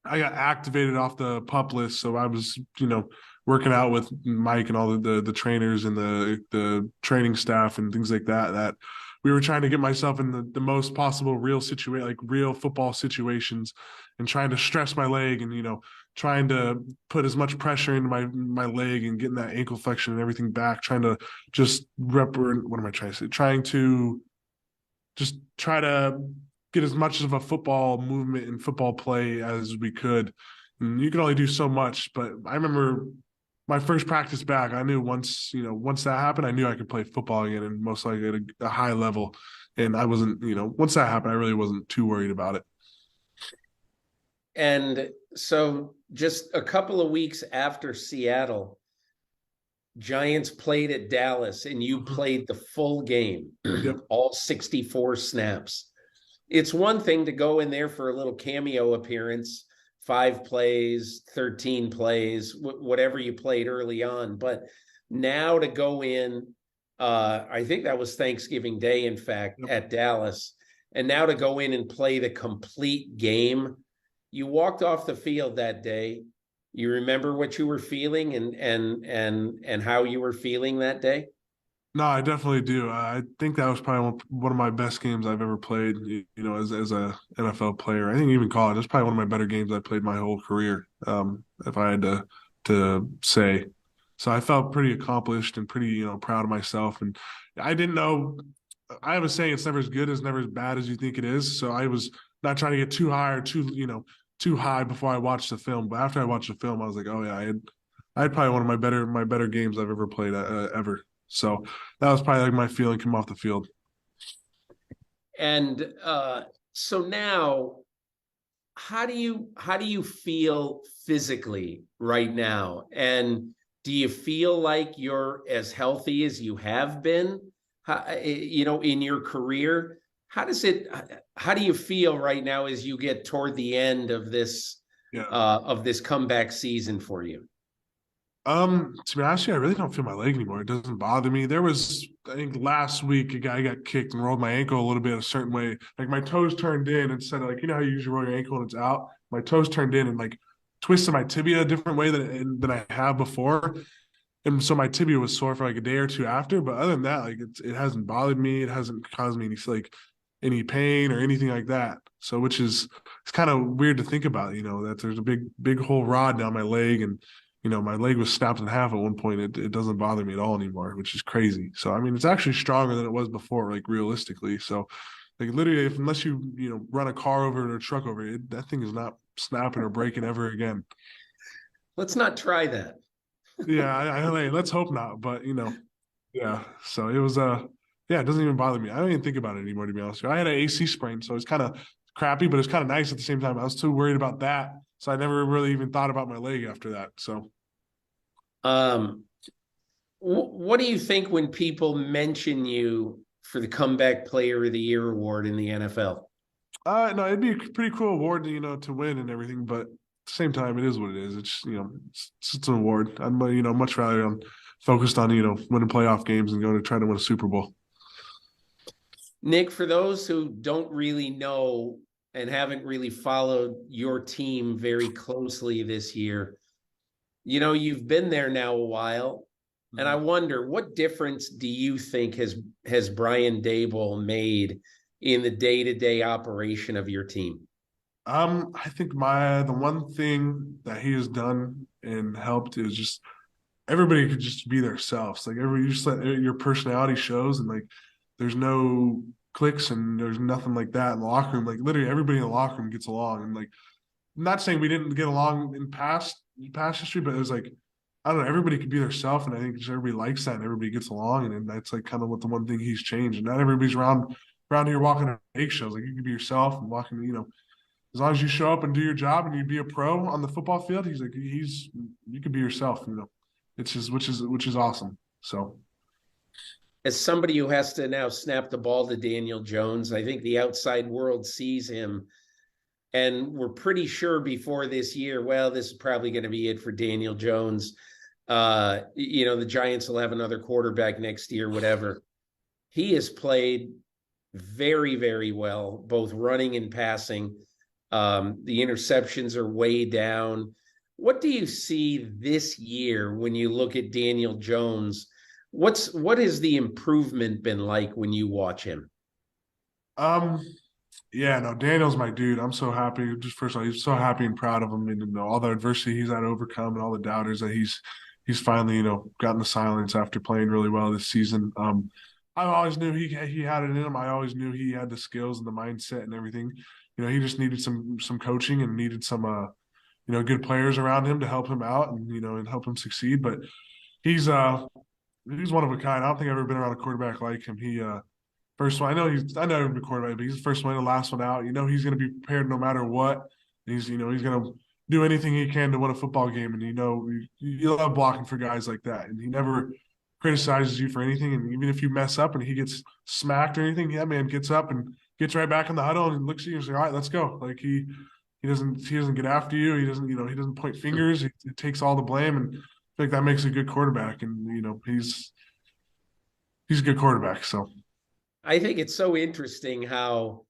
I got activated off the PUP list. So I was, working out with Mike and all the trainers and the training staff and things like that we were trying to get myself in the most possible real situation, like real football situations, and trying to stress my leg and, trying to put as much pressure into my leg and getting that ankle flexion and everything back, trying to just what am I trying to say? Trying to just try to get as much of a football movement and football play as we could. And you can only do so much, but I remember my first practice back, I knew once that happened, I knew I could play football again and most likely at a high level. And I wasn't, once that happened, I really wasn't too worried about it. And so just a couple of weeks after Seattle, Giants played at Dallas and you played the full game, Yep. all 64 snaps. It's one thing to go in there for a little cameo appearance, 5 plays, 13 plays, whatever you played early on. But now to go in, I think that was Thanksgiving Day, in fact, at Dallas. And now to go in and play the complete game. You walked off the field that day. You remember what you were feeling and how you were feeling that day? No, I definitely do. I think that was probably one of my best games I've ever played, as a NFL player. I think even college, it's probably one of my better games I played my whole career, if I had to say. So I felt pretty accomplished and pretty, proud of myself. And I didn't know, I have a saying, it's never as good as never as bad as you think it is. So I was not trying to get too high or too high before I watched the film. But after I watched the film, I was like, oh yeah, I had probably one of my better games I've ever played ever. So that was probably like my feeling coming off the field. And so now, how do you feel physically right now? And do you feel like you're as healthy as you have been, in your career? How do you feel right now as you get toward the end of this comeback season for you? To be honest, I really don't feel my leg anymore. It doesn't bother me. There was, I think last week, a guy got kicked and rolled my ankle a little bit a certain way. Like my toes turned in instead of, like, how you usually roll your ankle and it's out. My toes turned in and like twisted my tibia a different way than I have before. And so my tibia was sore for like a day or two after. But other than that, like it hasn't bothered me. It hasn't caused me any pain or anything like that. So it's kind of weird to think about, that there's a big whole rod down my leg and my leg was snapped in half at one point. It doesn't bother me at all anymore, which is crazy. So, I mean, it's actually stronger than it was before, like realistically. So, like literally, unless you run a car over it or a truck over it, that thing is not snapping or breaking ever again. Let's not try that. Yeah, let's hope not. But, yeah. So it was, it doesn't even bother me. I don't even think about it anymore, to be honest with you. I had an AC sprain, so it's kind of crappy, but it's kind of nice at the same time. I was too worried about that. So I never really even thought about my leg after that. So. What do you think when people mention you for the Comeback Player of the Year award in the NFL? No, it'd be a pretty cool award, to win and everything. But at the same time, it is what it is. It's it's an award. I'm much rather focused on winning playoff games and going to try to win a Super Bowl. Nick, for those who don't really know and haven't really followed your team very closely this year, you've been there now a while, and I wonder, what difference do you think has Brian Daboll made in the day-to-day operation of your team? I think the one thing that he has done and helped is just everybody could just be themselves. Like you just let your personality shows, and like there's no cliques and there's nothing like that in the locker room. Like literally everybody in the locker room gets along, and like I'm not saying we didn't get along in past history, but it was like, I don't know, everybody could be themselves, and I think just everybody likes that and everybody gets along, and that's like kind of what the one thing he's changed. And not everybody's around here walking on eggshells. Like you can be yourself and walking, as long as you show up and do your job and you be a pro on the football field, he's like you can be yourself, It's just which is awesome. So as somebody who has to now snap the ball to Daniel Jones, I think the outside world sees him, and we're pretty sure before this year, well, this is probably going to be it for Daniel Jones. The Giants will have another quarterback next year, whatever. He has played very, very well, both running and passing. The interceptions are way down. What do you see this year when you look at Daniel Jones? What has the improvement been like when you watch him? Yeah, no, Daniel's my dude. I'm so happy. Just first of all, he's so happy and proud of him, and all the adversity he's had to overcome, and all the doubters that he's finally gotten the silence after playing really well this season. I always knew he had it in him. I always knew he had the skills and the mindset and everything. He just needed some coaching and needed some good players around him to help him out and help him succeed. But he's one of a kind. I don't think I've ever been around a quarterback like him. He first one, I know he's a quarterback, but he's the first one, the last one out. He's going to be prepared no matter what. He's going to do anything he can to win a football game. And you love blocking for guys like that. And he never criticizes you for anything. And even if you mess up and he gets smacked or anything, that man gets up and gets right back in the huddle and looks at you and says, "All right, let's go." Like he doesn't get after you. He doesn't point fingers. He takes all the blame. And I think that makes a good quarterback. And he's a good quarterback. So I think it's so interesting how,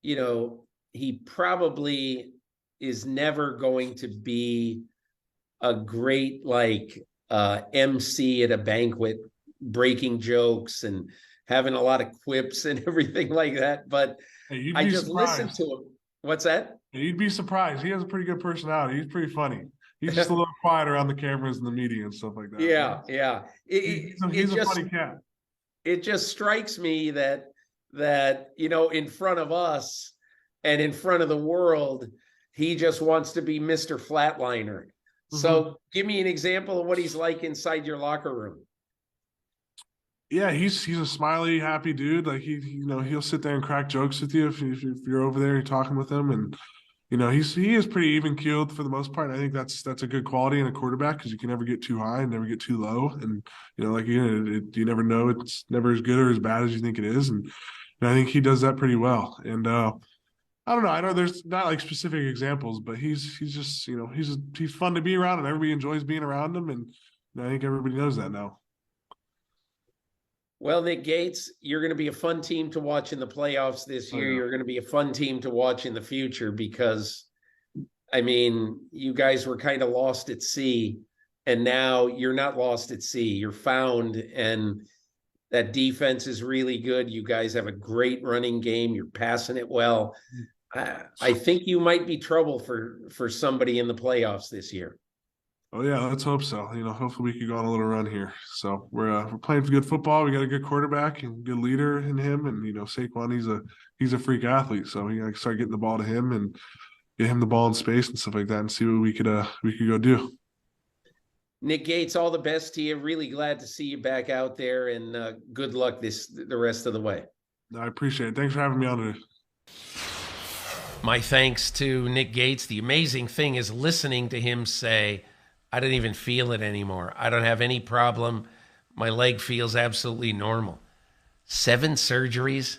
he probably is never going to be a great MC at a banquet, breaking jokes and having a lot of quips and everything like that. But hey, I just listened to him. What's that? You'd be surprised. He has a pretty good personality. He's pretty funny. He's just a little quiet around the cameras and the media and stuff like that. Yeah. He's a funny cat. It just strikes me that in front of us and in front of the world, he just wants to be Mr. Flatliner. Mm-hmm. So give me an example of what he's like inside your locker room. Yeah, he's a smiley, happy dude. Like he'll sit there and crack jokes with you if you're over there, you're talking with him, and he is pretty even keeled for the most part. I think that's a good quality in a quarterback because you can never get too high and never get too low, and you never know, it's never as good or as bad as you think it is, and I think he does that pretty well. And I don't know. I know there's not like specific examples, but he's just he's fun to be around, and everybody enjoys being around him, and I think everybody knows that now. Well, Nick Gates, you're going to be a fun team to watch in the playoffs this year. You're going to be a fun team to watch in the future because, you guys were kind of lost at sea, and now you're not lost at sea. You're found, and that defense is really good. You guys have a great running game. You're passing it well. I think you might be trouble for somebody in the playoffs this year. Oh yeah, let's hope so. Hopefully we can go on a little run here. So we're playing good football. We got a good quarterback and good leader in him, and Saquon, he's a freak athlete. So we got to start getting the ball to him and get him the ball in space and stuff like that, and see what we could go do. Nick Gates, all the best to you. Really glad to see you back out there, and good luck the rest of the way. I appreciate it. Thanks for having me on today. My thanks to Nick Gates. The amazing thing is listening to him say, I don't even feel it anymore. I don't have any problem. My leg feels absolutely normal. 7 surgeries.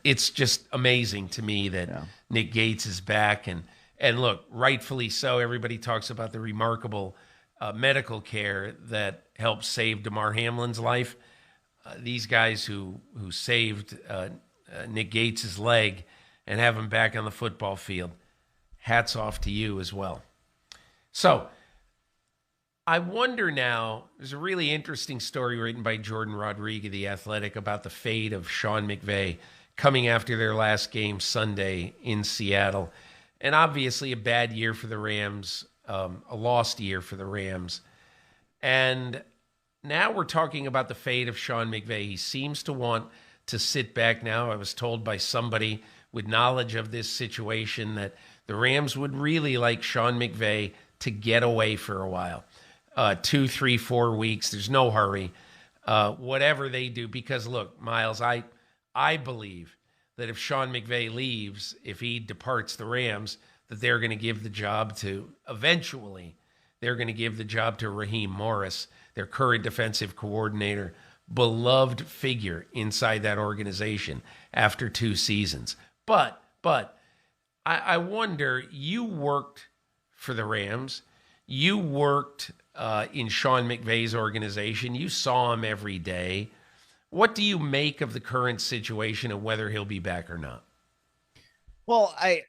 It's just amazing to me that Nick Gates is back, and look, rightfully so. Everybody talks about the remarkable medical care that helped save Damar Hamlin's life. These guys who saved Nick Gates' leg and have him back on the football field. Hats off to you as well. So I wonder now, there's a really interesting story written by Jordan Rodriguez, The Athletic, about the fate of Sean McVay coming after their last game Sunday in Seattle. And obviously a bad year for the Rams, a lost year for the Rams. And now we're talking about the fate of Sean McVay. He seems to want to sit back now. I was told by somebody with knowledge of this situation that the Rams would really like Sean McVay to get away for a while. 2, 3, 4 weeks. There's no hurry. Whatever they do, because look, Myles, I believe that if Sean McVay leaves, if he departs the Rams, that they're going to give the job to, eventually, they're going to give the job to Raheem Morris, their current defensive coordinator, beloved figure inside that organization after 2 seasons. But I wonder, you worked for the Rams. You worked in Sean McVay's organization. You saw him every day. What do you make of the current situation and whether he'll be back or not? Well, I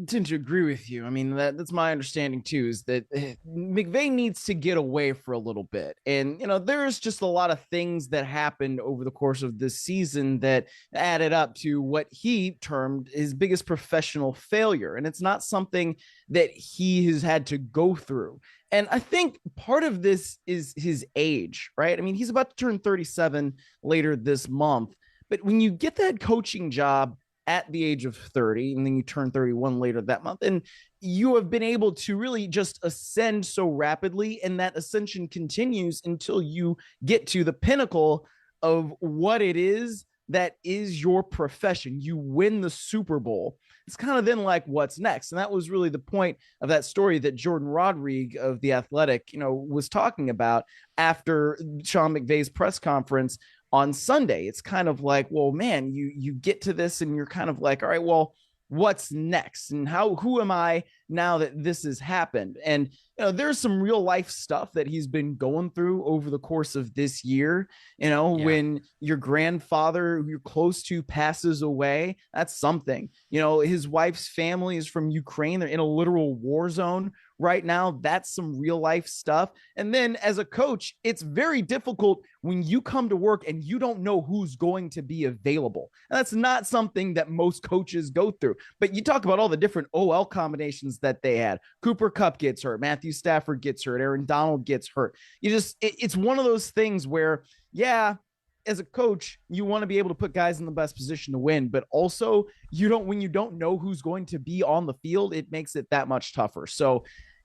tend to agree with you. I mean, that's my understanding too, is that McVay needs to get away for a little bit. And, there's just a lot of things that happened over the course of this season that added up to what he termed his biggest professional failure. And it's not something that he has had to go through. And I think part of this is his age, right? I mean, he's about to turn 37 later this month. But when you get that coaching job at the age of 30, and then you turn 31 later that month, and you have been able to really just ascend so rapidly, and that ascension continues until you get to the pinnacle of what it is that is your profession. You win the Super Bowl. it's kind of then like, what's next? And that was really the point of that story that Jordan Rodrigue of The Athletic, was talking about after Sean McVay's press conference on Sunday. It's kind of like, well, man, you get to this and you're kind of like, all right, well, what's next? And who am I now that this has happened? And there's some real life stuff that he's been going through over the course of this year. When your grandfather who you're close to passes away, that's something. His wife's family is from Ukraine. They're in a literal war zone right now. That's some real life stuff. And then as a coach, it's very difficult when you come to work and you don't know who's going to be available. And that's not something that most coaches go through. But you talk about all the different OL combinations that they had. Cooper Kupp gets hurt. Matthew Stafford gets hurt. Aaron Donald gets hurt. It's one of those things where, as a coach, you want to be able to put guys in the best position to win, but also when you don't know who's going to be on the field, it makes it that much tougher. So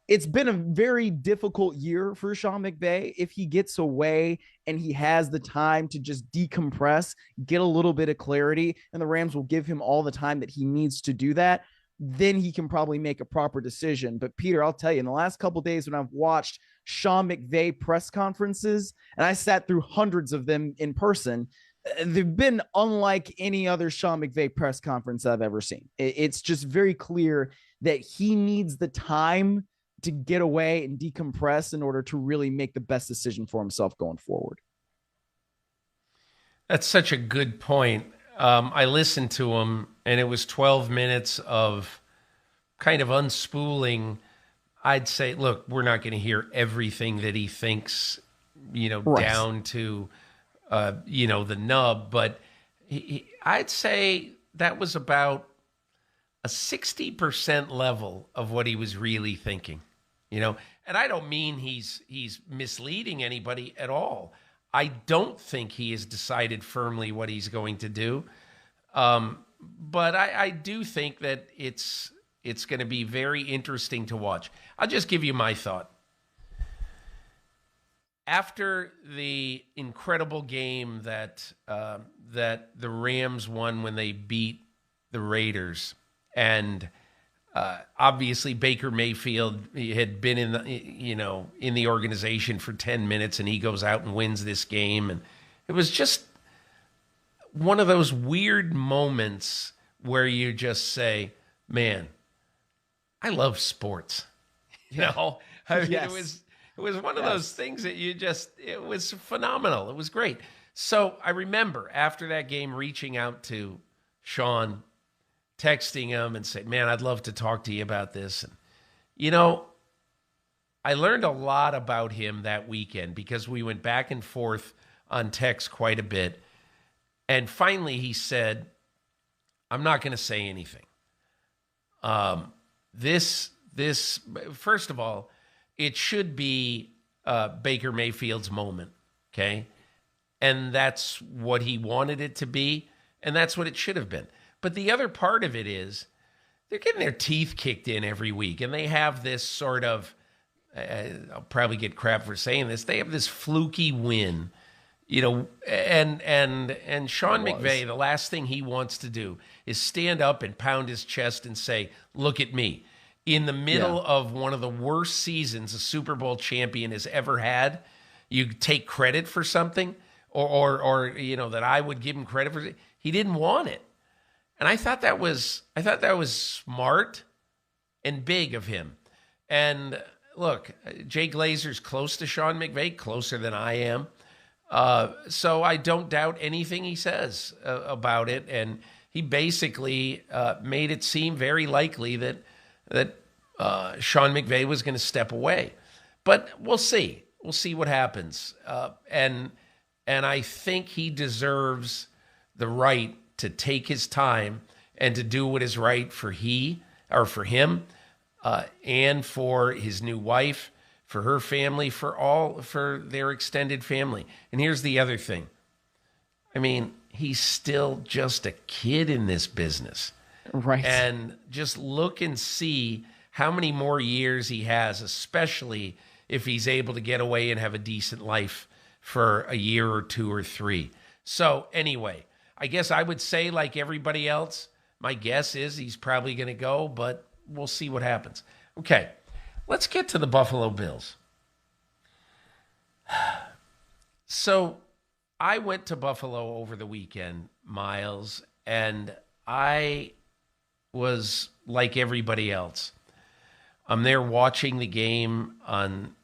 it's been a very difficult year for Sean McVay. If he gets away and he has the time to just decompress, get a little bit of clarity, and the Rams will give him all the time that he needs to do that, then he can probably make a proper decision. But Peter, I'll tell you, in the last couple of days when I've watched Sean McVay press conferences, and I sat through hundreds of them in person, they've been unlike any other Sean McVay press conference I've ever seen. It's just very clear that he needs the time to get away and decompress in order to really make the best decision for himself going forward. That's such a good point. I listened to him, and it was 12 minutes of kind of unspooling. I'd say, look, we're not going to hear everything that he thinks, right, down to, the nub, but I'd say that was about a 60% level of what he was really thinking, and I don't mean he's misleading anybody at all. I don't think he has decided firmly what he's going to do. But I do think that it's going to be very interesting to watch. I'll just give you my thought. After the incredible game that the Rams won when they beat the Raiders, and obviously Baker Mayfield had been in the organization for 10 minutes, and he goes out and wins this game, and it was just one of those weird moments where you just say, man, I love sports. I mean, yes. It was one of those things that it was phenomenal. It was great. So I remember after that game reaching out to Sean, texting him and saying, man, I'd love to talk to you about this. And, I learned a lot about him that weekend because we went back and forth on text quite a bit. And finally he said, I'm not going to say anything. This, first of all, it should be Baker Mayfield's moment, okay? And that's what he wanted it to be, and that's what it should have been. But the other part of it is they're getting their teeth kicked in every week, and they have this sort of, I'll probably get crap for saying this, they have this fluky win, and Sean McVay, the last thing he wants to do is stand up and pound his chest and say, look at me. In the middle of one of the worst seasons a Super Bowl champion has ever had, you take credit for something, or that I would give him credit for. He didn't want it, and I thought that was smart and big of him. And look, Jay Glazer's close to Sean McVay, closer than I am, so I don't doubt anything he says about it. And he basically made it seem very likely that Sean McVay was going to step away. But we'll see. We'll see what happens. And I think he deserves the right to take his time and to do what is right for him, and for his new wife, for her family, for their extended family. And here's the other thing. I mean, he's still just a kid in this business. Right. And just look and see how many more years he has, especially if he's able to get away and have a decent life for a year or two or three. So anyway, I guess I would say, like everybody else, My guess is he's probably going to go, but we'll see what happens. Okay, let's get to the Buffalo Bills. So I went to Buffalo over the weekend, Miles, and I was like everybody else. I'm there watching the game on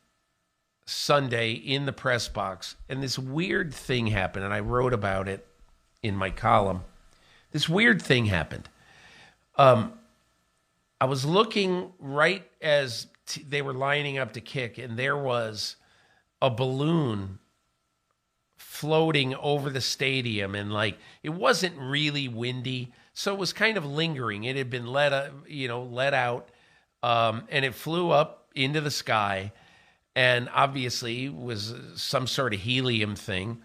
Sunday in the press box, and this weird thing happened, and I wrote about it in my column. This weird thing happened. I was looking right as they were lining up to kick, and there was a balloon floating over the stadium, and like it wasn't really windy, so it was kind of lingering. It had been let out, and it flew up into the sky, and obviously was some sort of helium thing.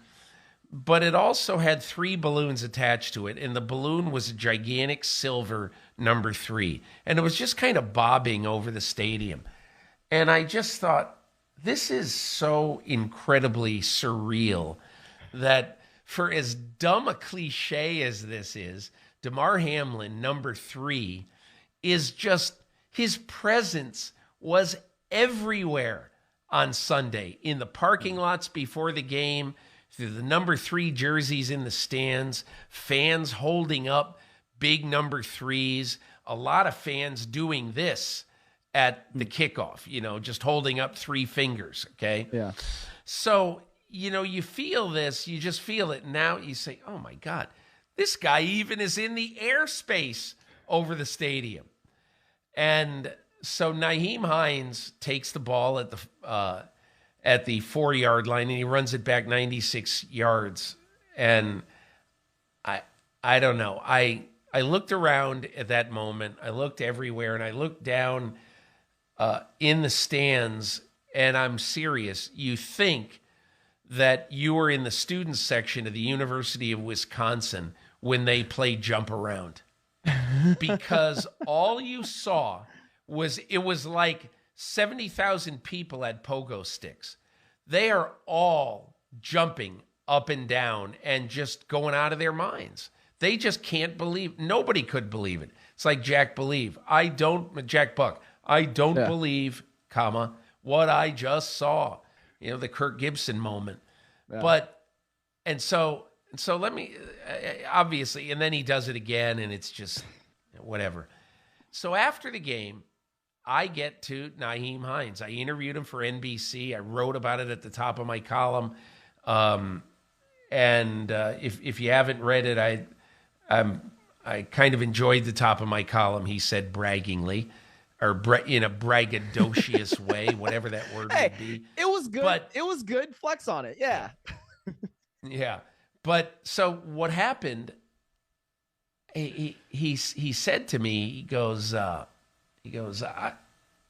But it also had 3 balloons attached to it, and the balloon was a gigantic silver number 3, and it was just kind of bobbing over the stadium. And I just thought, this is so incredibly surreal that for as dumb a cliche as this is, Damar Hamlin, number 3, is just, his presence was everywhere on Sunday, in the parking lots before the game, through the number 3 jerseys in the stands, fans holding up big number 3s, a lot of fans doing this at the kickoff, just holding up 3 fingers, okay? Yeah. So, you feel this, you just feel it. Now you say, oh my God, this guy even is in the airspace over the stadium. And so Nyheim Hines takes the ball at the 4-yard line, and he runs it back 96 yards. And I don't know. I looked around at that moment. I looked everywhere, and I looked down in the stands, and I'm serious. You think that you were in the students section of the University of Wisconsin when they play jump around, because all you saw was, it was like 70,000 people had pogo sticks. They are all jumping up and down and just going out of their minds. They just can't believe. Nobody could believe it. It's like Jack Buck. I don't believe, what I just saw. The Kirk Gibson moment. Yeah. So let me, obviously, and then he does it again, and it's just whatever. So after the game, I get to Nyheim Hines. I interviewed him for NBC. I wrote about it at the top of my column. If you haven't read it, I kind of enjoyed the top of my column, he said braggingly, or in a braggadocious way, whatever that word would be. It was good. It was good. Flex on it. Yeah. Yeah. But so what happened, he said to me, he goes,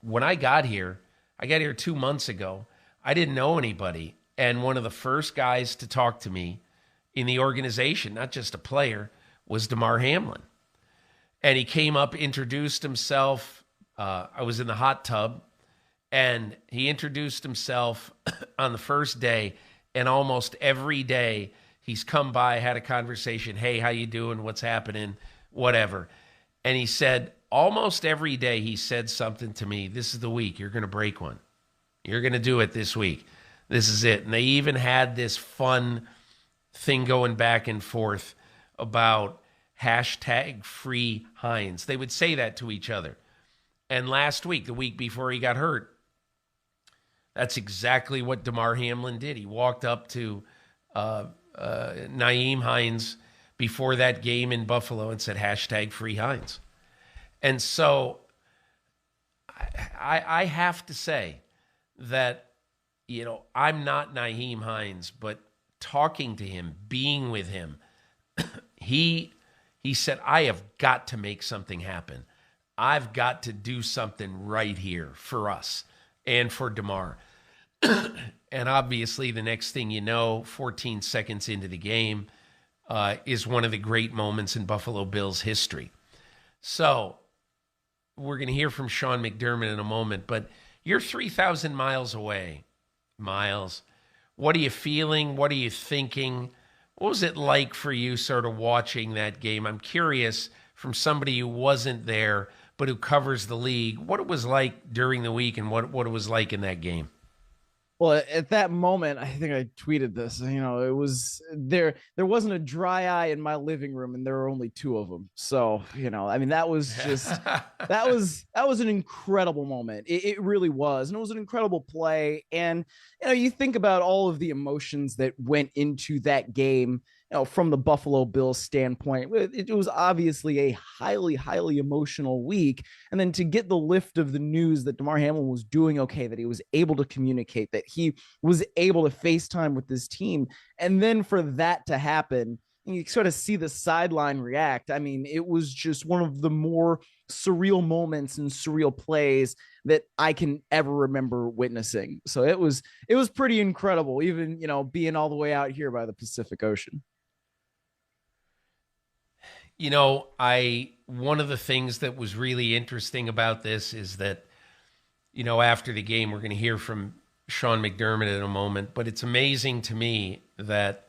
when I got here 2 months ago, I didn't know anybody. And one of the first guys to talk to me in the organization, not just a player, was Damar Hamlin. And he came up, introduced himself. I was in the hot tub, and he introduced himself on the first day. And almost every day he's come by, had a conversation. Hey, how you doing? What's happening? Whatever. And he said, almost every day he said something to me. This is the week. You're going to break one. You're going to do it this week. This is it. And they even had this fun thing going back and forth about #free Hines. They would say that to each other. And last week, the week before he got hurt, that's exactly what Damar Hamlin did. He walked up to Nyheim Hines before that game in Buffalo and said #free Hines. And so I have to say that, I'm not Nyheim Hines, but talking to him, being with him, he said, I have got to make something happen. I've got to do something right here for us and for Damar. And obviously the next thing you know, 14 seconds into the game, is one of the great moments in Buffalo Bills history. So we're going to hear from Sean McDermott in a moment, but you're 3,000 miles away, Miles. What are you feeling? What are you thinking? What was it like for you sort of watching that game? I'm curious from somebody who wasn't there but who covers the league, what it was like during the week and what it was like in that game. Well, at that moment, I think I tweeted this, it was there wasn't a dry eye in my living room, and there were only two of them. So, that was just, that was an incredible moment. It really was. And it was an incredible play. And, you think about all of the emotions that went into that game, from the Buffalo Bills standpoint. It was obviously a highly, highly emotional week. And then to get the lift of the news that Damar Hamlin was doing okay, that he was able to communicate, that he was able to FaceTime with this team. And then for that to happen, and you sort of see the sideline react. I mean, it was just one of the more surreal moments and surreal plays that I can ever remember witnessing. So it was pretty incredible, even, being all the way out here by the Pacific Ocean. One of the things that was really interesting about this is that, after the game, we're going to hear from Sean McDermott in a moment, but it's amazing to me that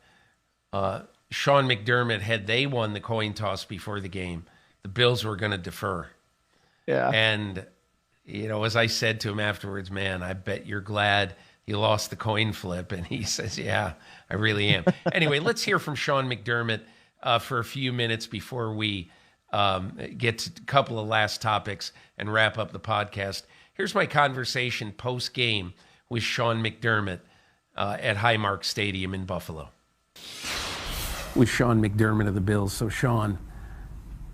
Sean McDermott, had they won the coin toss before the game, the Bills were going to defer. Yeah. And, as I said to him afterwards, man, I bet you're glad you lost the coin flip. And he says, yeah, I really am. Anyway, let's hear from Sean McDermott for a few minutes before we get to a couple of last topics and wrap up the podcast. Here's my conversation post-game with Sean McDermott at Highmark Stadium in Buffalo. With Sean McDermott of the Bills. So, Sean,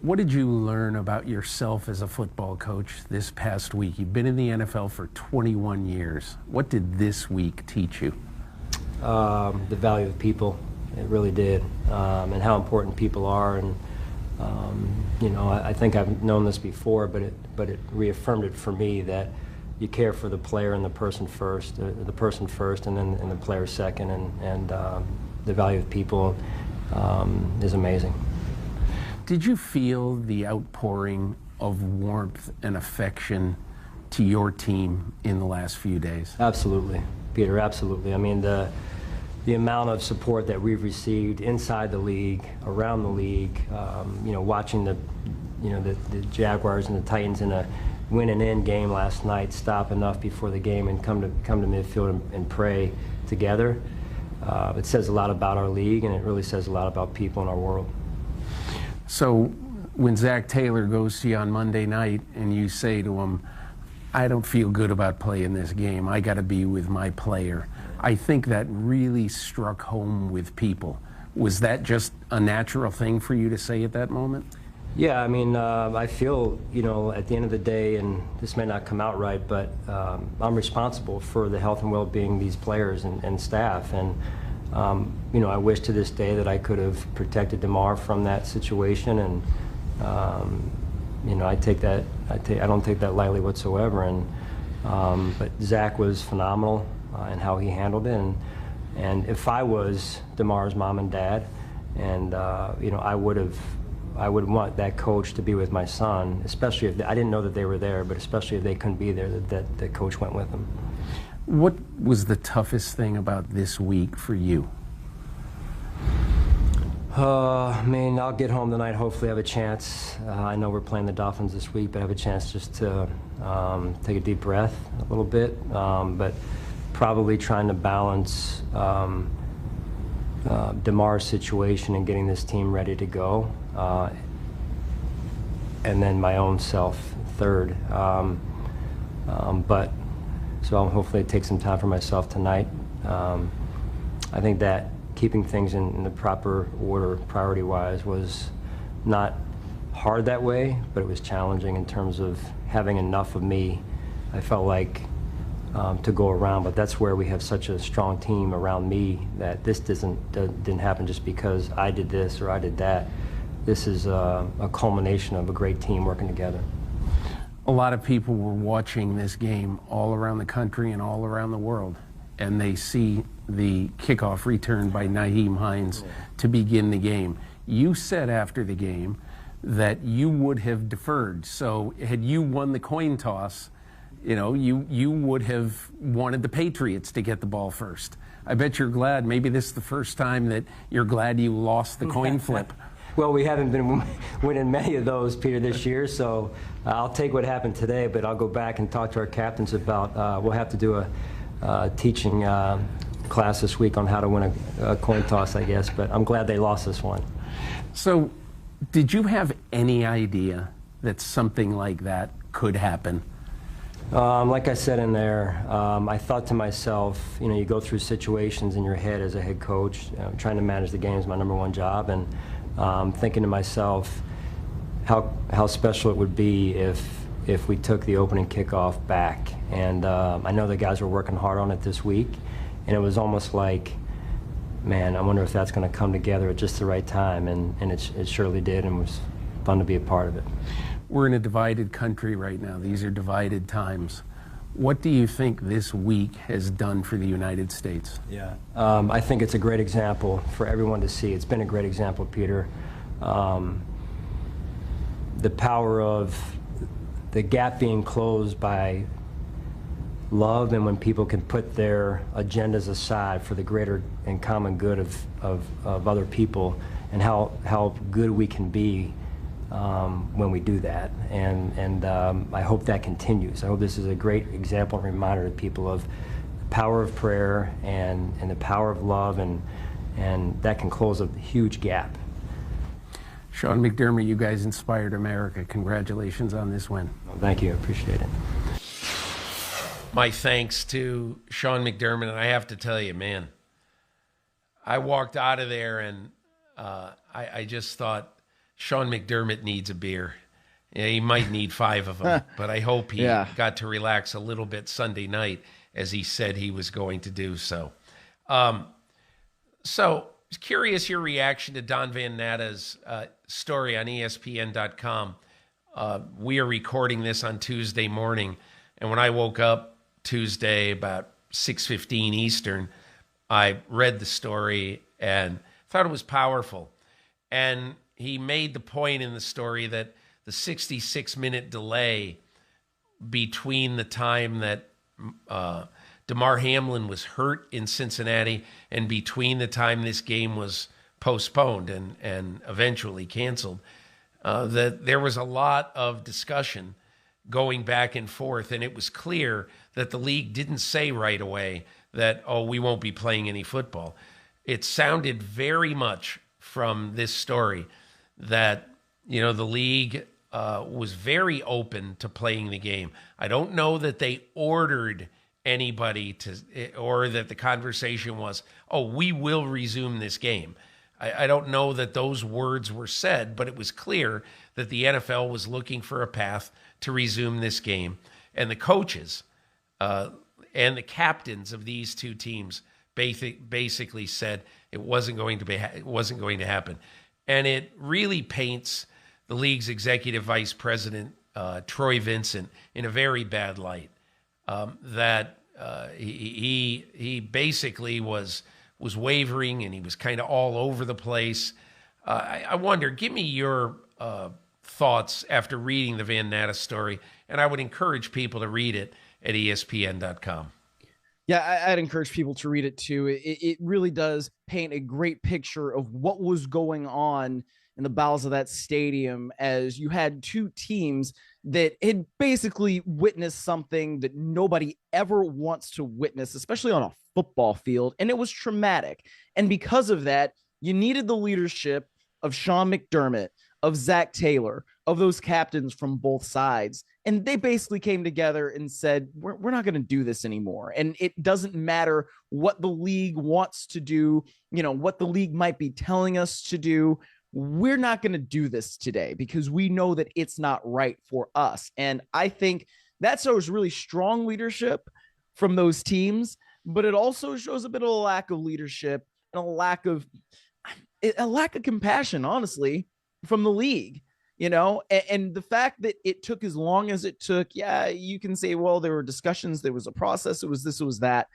what did you learn about yourself as a football coach this past week? You've been in the NFL for 21 years. What did this week teach you? The value of people. It really did, and how important people are. And I think I've known this before, but it reaffirmed it for me that you care for the player and the person first, and then the player second, and the value of people is amazing. Did you feel the outpouring of warmth and affection to your team in the last few days? Absolutely, Peter. Absolutely. I mean, the amount of support that we've received inside the league, around the league, watching the Jaguars and the Titans in a win and end game last night, stop enough before the game and come to midfield and pray together. It says a lot about our league, and it really says a lot about people in our world. So when Zach Taylor goes to you on Monday night and you say to him, I don't feel good about playing this game, I got to be with my player, I think that really struck home with people. Was that just a natural thing for you to say at that moment? Yeah, I mean, I feel, at the end of the day, and this may not come out right, but I'm responsible for the health and well-being of these players and staff. And, I wish to this day that I could have protected Damar from that situation. And, I don't take that lightly whatsoever. And, but Zach was phenomenal in how he handled it. And if I was Damar's mom and dad, and, I would want that coach to be with my son, especially if I didn't know that they were there, but especially if they couldn't be there, that the coach went with them. What was the toughest thing about this week for you? I'll get home tonight, hopefully have a chance. I know we're playing the Dolphins this week, but I have a chance just to take a deep breath a little bit. But probably trying to balance Damar's situation and getting this team ready to go. And then my own self third. So I'll hopefully take some time for myself tonight. I think that keeping things in the proper order, priority-wise, was not hard that way, but it was challenging in terms of having enough of me. I felt like to go around, but that's where we have such a strong team around me that this didn't happen just because I did this or I did that. This is a culmination of a great team working together. A lot of people were watching this game all around the country and all around the world, and they see the kickoff return by Nyheim Hines to begin the game. You said after the game that you would have deferred. So had you won the coin toss, you would have wanted the Patriots to get the ball first. I bet you're glad. Maybe this is the first time that you're glad you lost the coin flip. Well, we haven't been winning many of those, Peter, this year, so I'll take what happened today, but I'll go back and talk to our captains about, we'll have to do a teaching class this week on how to win a coin toss, I guess, but I'm glad they lost this one. So, did you have any idea that something like that could happen? Like I said in there, I thought to myself, you go through situations in your head as a head coach, trying to manage the game is my #1 job, and thinking to myself how special it would be if we took the opening kickoff back. And I know the guys were working hard on it this week, and it was almost like, man, I wonder if that's going to come together at just the right time, and it surely did, and was fun to be a part of it. We're in a divided country right now. These are divided times. What do you think this week has done for the United States? Yeah, I think it's a great example for everyone to see. It's been a great example, Peter. The power of the gap being closed by love, and when people can put their agendas aside for the greater and common good of other people, and how good we can be when we do that. And I hope that continues. I hope this is a great example and reminder to people of the power of prayer and the power of love, and that can close a huge gap. Sean McDermott, you guys inspired America. Congratulations on this win. Well, thank you. I appreciate it. My thanks to Sean McDermott, and I have to tell you, man, I walked out of there and I just thought, Sean McDermott needs a beer. Yeah, he might need 5 of them, but I hope he got to relax a little bit Sunday night, as he said he was going to do so. So, I was curious your reaction to Don Van Natta's story on ESPN.com. We are recording this on Tuesday morning, and when I woke up Tuesday about 6:15 Eastern, I read the story and thought it was powerful. And he made the point in the story that the 66-minute delay between the time that Damar Hamlin was hurt in Cincinnati and between the time this game was postponed and eventually canceled, that there was a lot of discussion going back and forth, and it was clear that the league didn't say right away that, oh, we won't be playing any football. It sounded very much from this story that, the league was very open to playing the game. I don't know that they ordered anybody to, or that the conversation was, oh, we will resume this game. I don't know that those words were said, but it was clear that the NFL was looking for a path to resume this game. And the coaches and the captains of these two teams basically said it wasn't going to happen. And it really paints the league's executive vice president, Troy Vincent, in a very bad light. That he basically was wavering, and he was kind of all over the place. I wonder, give me your thoughts after reading the Van Natta story, and I would encourage people to read it at ESPN.com. Yeah, I'd encourage people to read it too. It really does paint a great picture of what was going on in the bowels of that stadium, as you had two teams that had basically witnessed something that nobody ever wants to witness, especially on a football field. And it was traumatic. And because of that, you needed the leadership of Sean McDermott, of Zach Taylor, of those captains from both sides. And they basically came together and said, we're not going to do this anymore. And it doesn't matter what the league wants to do, what the league might be telling us to do. We're not going to do this today because we know that it's not right for us. And I think that shows really strong leadership from those teams, but it also shows a bit of a lack of leadership and a lack of compassion, honestly, from the league. And the fact that it took as long as it took, you can say, well, there were discussions, there was a process, it was this, it was that.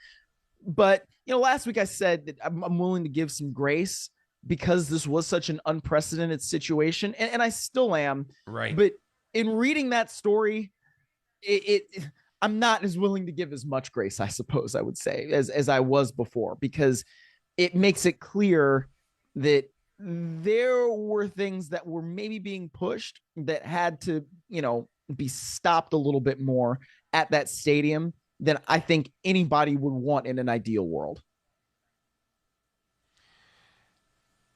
But, last week I said that I'm willing to give some grace because this was such an unprecedented situation. And I still am. Right. But in reading that story, I'm not as willing to give as much grace, I suppose I would say, as I was before, because it makes it clear that there were things that were maybe being pushed that had to, be stopped a little bit more at that stadium than I think anybody would want in an ideal world.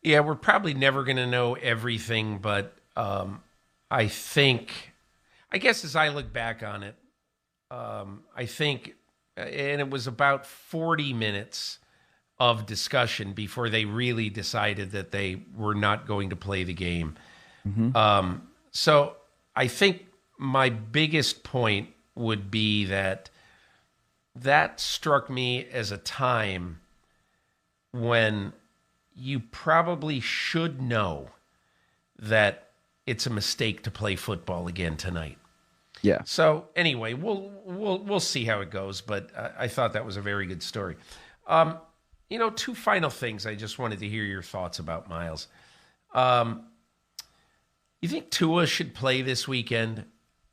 Yeah, we're probably never going to know everything, but I guess as I look back on it, I think, and it was about 40 minutes of discussion before they really decided that they were not going to play the game. Mm-hmm. So I think my biggest point would be that struck me as a time when you probably should know that it's a mistake to play football again tonight. Yeah. So anyway, we'll see how it goes, but I thought that was a very good story. Two final things I just wanted to hear your thoughts about, Myles. You think Tua should play this weekend?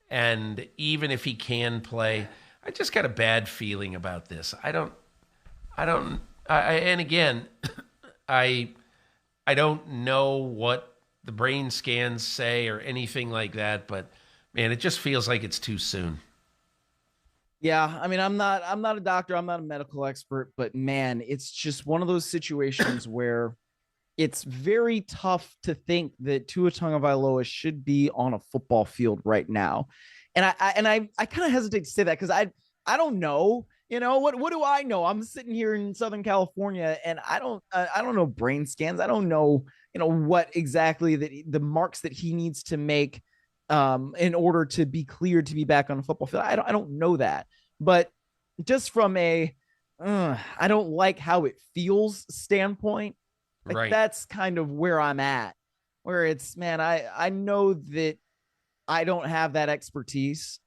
And even if he can play, I just got a bad feeling about this. And again, I don't know what the brain scans say or anything like that, but man, it just feels like it's too soon. Yeah, I mean, I'm not a doctor, I'm not a medical expert, but man, it's just one of those situations where it's very tough to think that Tua Tagovailoa should be on a football field right now. And I kind of hesitate to say that because I don't know. What do I know? I'm sitting here in Southern California and I don't know brain scans. I don't know, what exactly the marks that he needs to make in order to be cleared to be back on the football field. I don't know that, but just from I don't like how it feels standpoint, like right. That's kind of where I'm at, where it's, man, I know that I don't have that expertise,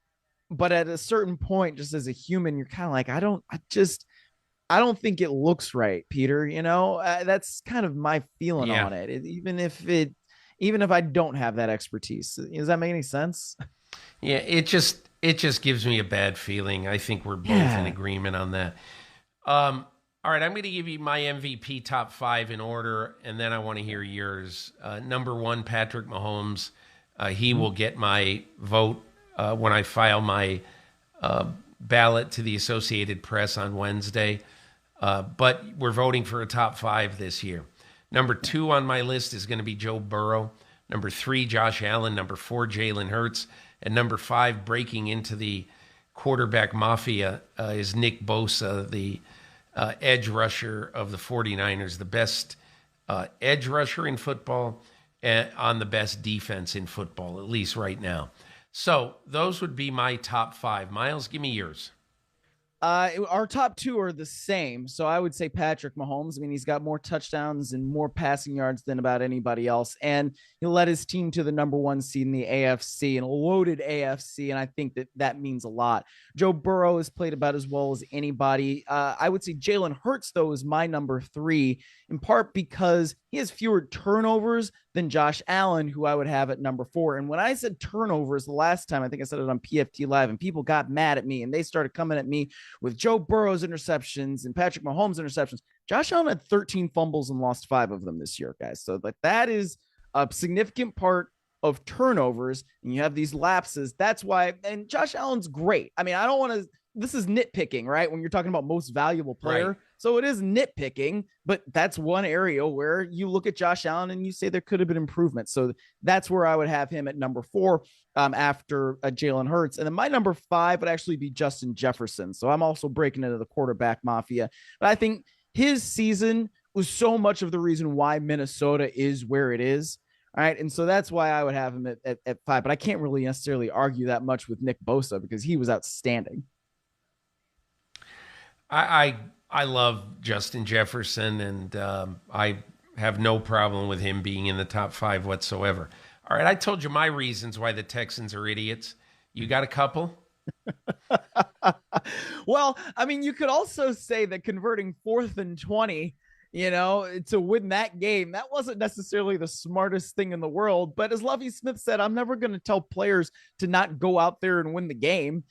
but at a certain point, just as a human, you're kind of like, I don't think it looks right, Peter. That's kind of my feeling on it. Even if I don't have that expertise. Does that make any sense? Yeah, it just gives me a bad feeling. I think we're both in agreement on that. All right, I'm going to give you my MVP top 5 in order, and then I want to hear yours. Number 1, Patrick Mahomes. He will get my vote when I file my ballot to the Associated Press on Wednesday. But we're voting for a top 5 this year. Number 2 on my list is going to be Joe Burrow. Number 3, Josh Allen. Number 4, Jalen Hurts. And number 5, breaking into the quarterback mafia, is Nick Bosa, the edge rusher of the 49ers, the best edge rusher in football and on the best defense in football, at least right now. So those would be my top 5. Myles, give me yours. Our top 2 are the same. So I would say Patrick Mahomes. I mean, he's got more touchdowns and more passing yards than about anybody else. And he led his team to the number 1 seed in the AFC, and a loaded AFC. And I think that means a lot. Joe Burrow has played about as well as anybody. I would say Jalen Hurts, though, is my number 3, in part because he has fewer turnovers than Josh Allen, who I would have at number 4. And when I said turnovers the last time, I think I said it on PFT Live, and people got mad at me and they started coming at me with Joe Burrow's interceptions and Patrick Mahomes' interceptions. Josh Allen had 13 fumbles and lost 5 of them this year, guys. So that is a significant part of turnovers, and you have these lapses. That's why, and Josh Allen's great. I mean, I don't want to, this is nitpicking, right? When you're talking about most valuable player. Right. So it is nitpicking, but that's one area where you look at Josh Allen and you say there could have been improvement. So that's where I would have him at number 4 after Jalen Hurts. And then my number 5 would actually be Justin Jefferson. So I'm also breaking into the quarterback mafia, but I think his season was so much of the reason why Minnesota is where it is. All right. And so that's why I would have him at 5, but I can't really necessarily argue that much with Nick Bosa because he was outstanding. I love Justin Jefferson, and I have no problem with him being in the top 5 whatsoever. All right, I told you my reasons why the Texans are idiots. You got a couple? Well, I mean, you could also say that converting 4th and 20, to win that game, that wasn't necessarily the smartest thing in the world. But as Lovie Smith said, I'm never going to tell players to not go out there and win the game,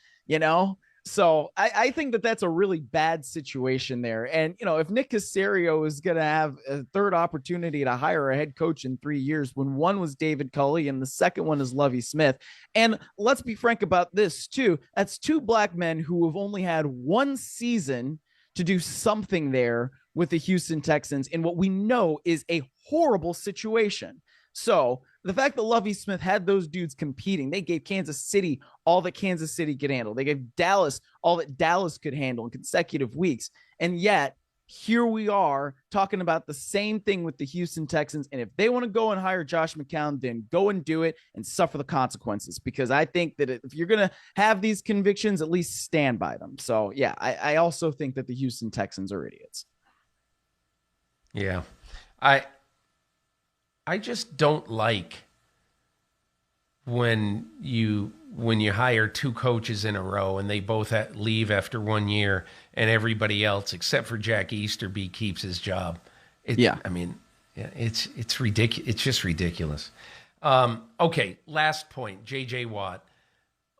So I think that that's a really bad situation there. And, if Nick Caserio is going to have a third opportunity to hire a head coach in 3 years, when one was David Culley and the second one is Lovie Smith. And let's be frank about this too. That's two black men who have only had one season to do something there with the Houston Texans in what we know is a horrible situation. So the fact that Lovie Smith had those dudes competing, they gave Kansas City all that Kansas City could handle. They gave Dallas all that Dallas could handle in consecutive weeks. And yet here we are talking about the same thing with the Houston Texans. And if they want to go and hire Josh McCown, then go and do it and suffer the consequences, because I think that if you're going to have these convictions, at least stand by them. So yeah, I also think that the Houston Texans are idiots. Yeah. I just don't like when you hire two coaches in a row and they both leave after 1 year and everybody else except for Jack Easterby keeps his job. I mean, it's ridiculous. It's just ridiculous. Okay, last point, J.J. Watt.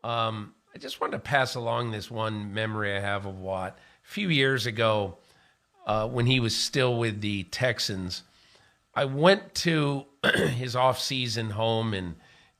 I just wanted to pass along this one memory I have of Watt. A few years ago, when he was still with the Texans, I went to his off-season home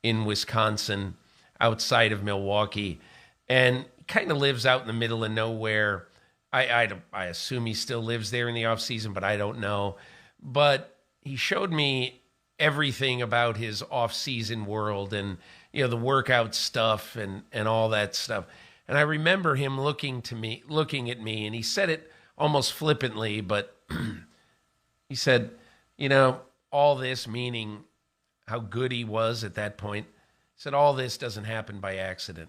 in Wisconsin, outside of Milwaukee, and kind of lives out in the middle of nowhere. I assume he still lives there in the off-season, but I don't know. But he showed me everything about his off-season world and the workout stuff and all that stuff. And I remember him looking at me, and he said it almost flippantly, but he said, all this, meaning how good he was at that point, said all this doesn't happen by accident.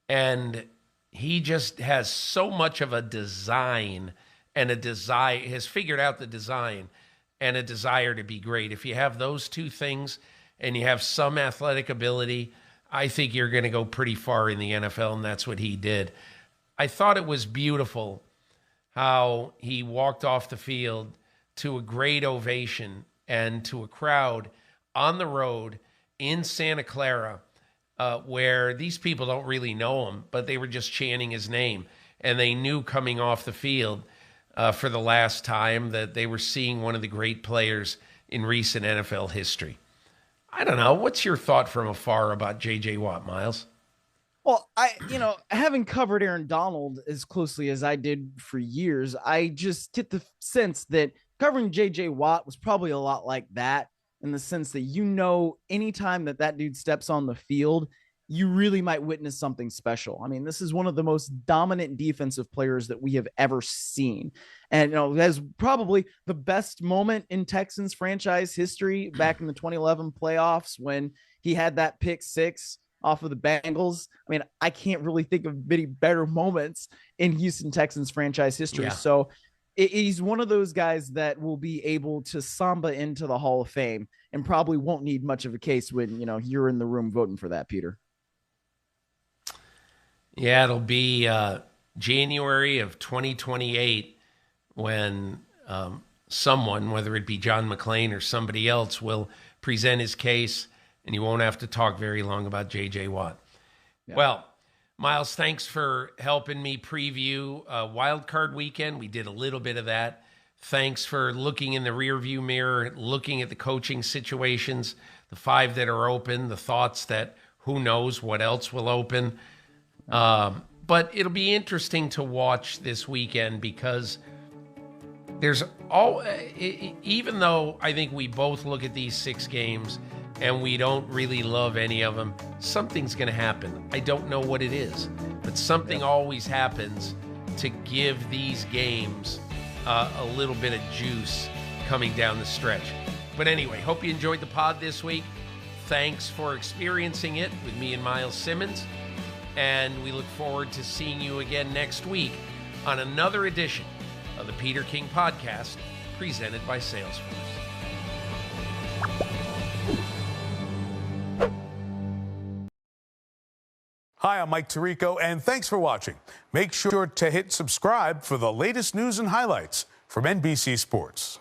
And he just has so much of a design and a desire, has figured out the design and a desire to be great. If you have those two things and you have some athletic ability, I think you're going to go pretty far in the NFL, and that's what he did. I thought it was beautiful how he walked off the field to a great ovation and to a crowd on the road in Santa Clara, where these people don't really know him, but they were just chanting his name. And they knew coming off the field for the last time that they were seeing one of the great players in recent NFL history. I don't know. What's your thought from afar about J.J. Watt, Miles? Well, having covered Aaron Donald as closely as I did for years, I just get the sense that covering J.J. Watt was probably a lot like that, in the sense that, anytime that dude steps on the field, you really might witness something special. I mean, this is one of the most dominant defensive players that we have ever seen. And, has probably the best moment in Texans franchise history back in the 2011 playoffs when he had that pick six off of the Bengals. I mean, I can't really think of many better moments in Houston Texans franchise history. Yeah. So he's one of those guys that will be able to samba into the Hall of Fame and probably won't need much of a case when, you're in the room voting for that, Peter. Yeah, it'll be January of 2028 when someone, whether it be John McClain or somebody else, will present his case, and you won't have to talk very long about J.J. Watt. Yeah. Well, Miles, thanks for helping me preview Wild Card Weekend. We did a little bit of that. Thanks for looking in the rearview mirror, looking at the coaching situations, the 5 that are open, the thoughts that who knows what else will open. But it'll be interesting to watch this weekend because there's even though I think we both look at these 6 games and we don't really love any of them, something's going to happen. I don't know what it is, but something always happens to give these games a little bit of juice coming down the stretch. But anyway, hope you enjoyed the pod this week. Thanks for experiencing it with me and Myles Simmons. And we look forward to seeing you again next week on another edition of the Peter King Podcast, presented by Salesforce. Hi, I'm Mike Tirico, and thanks for watching. Make sure to hit subscribe for the latest news and highlights from NBC Sports.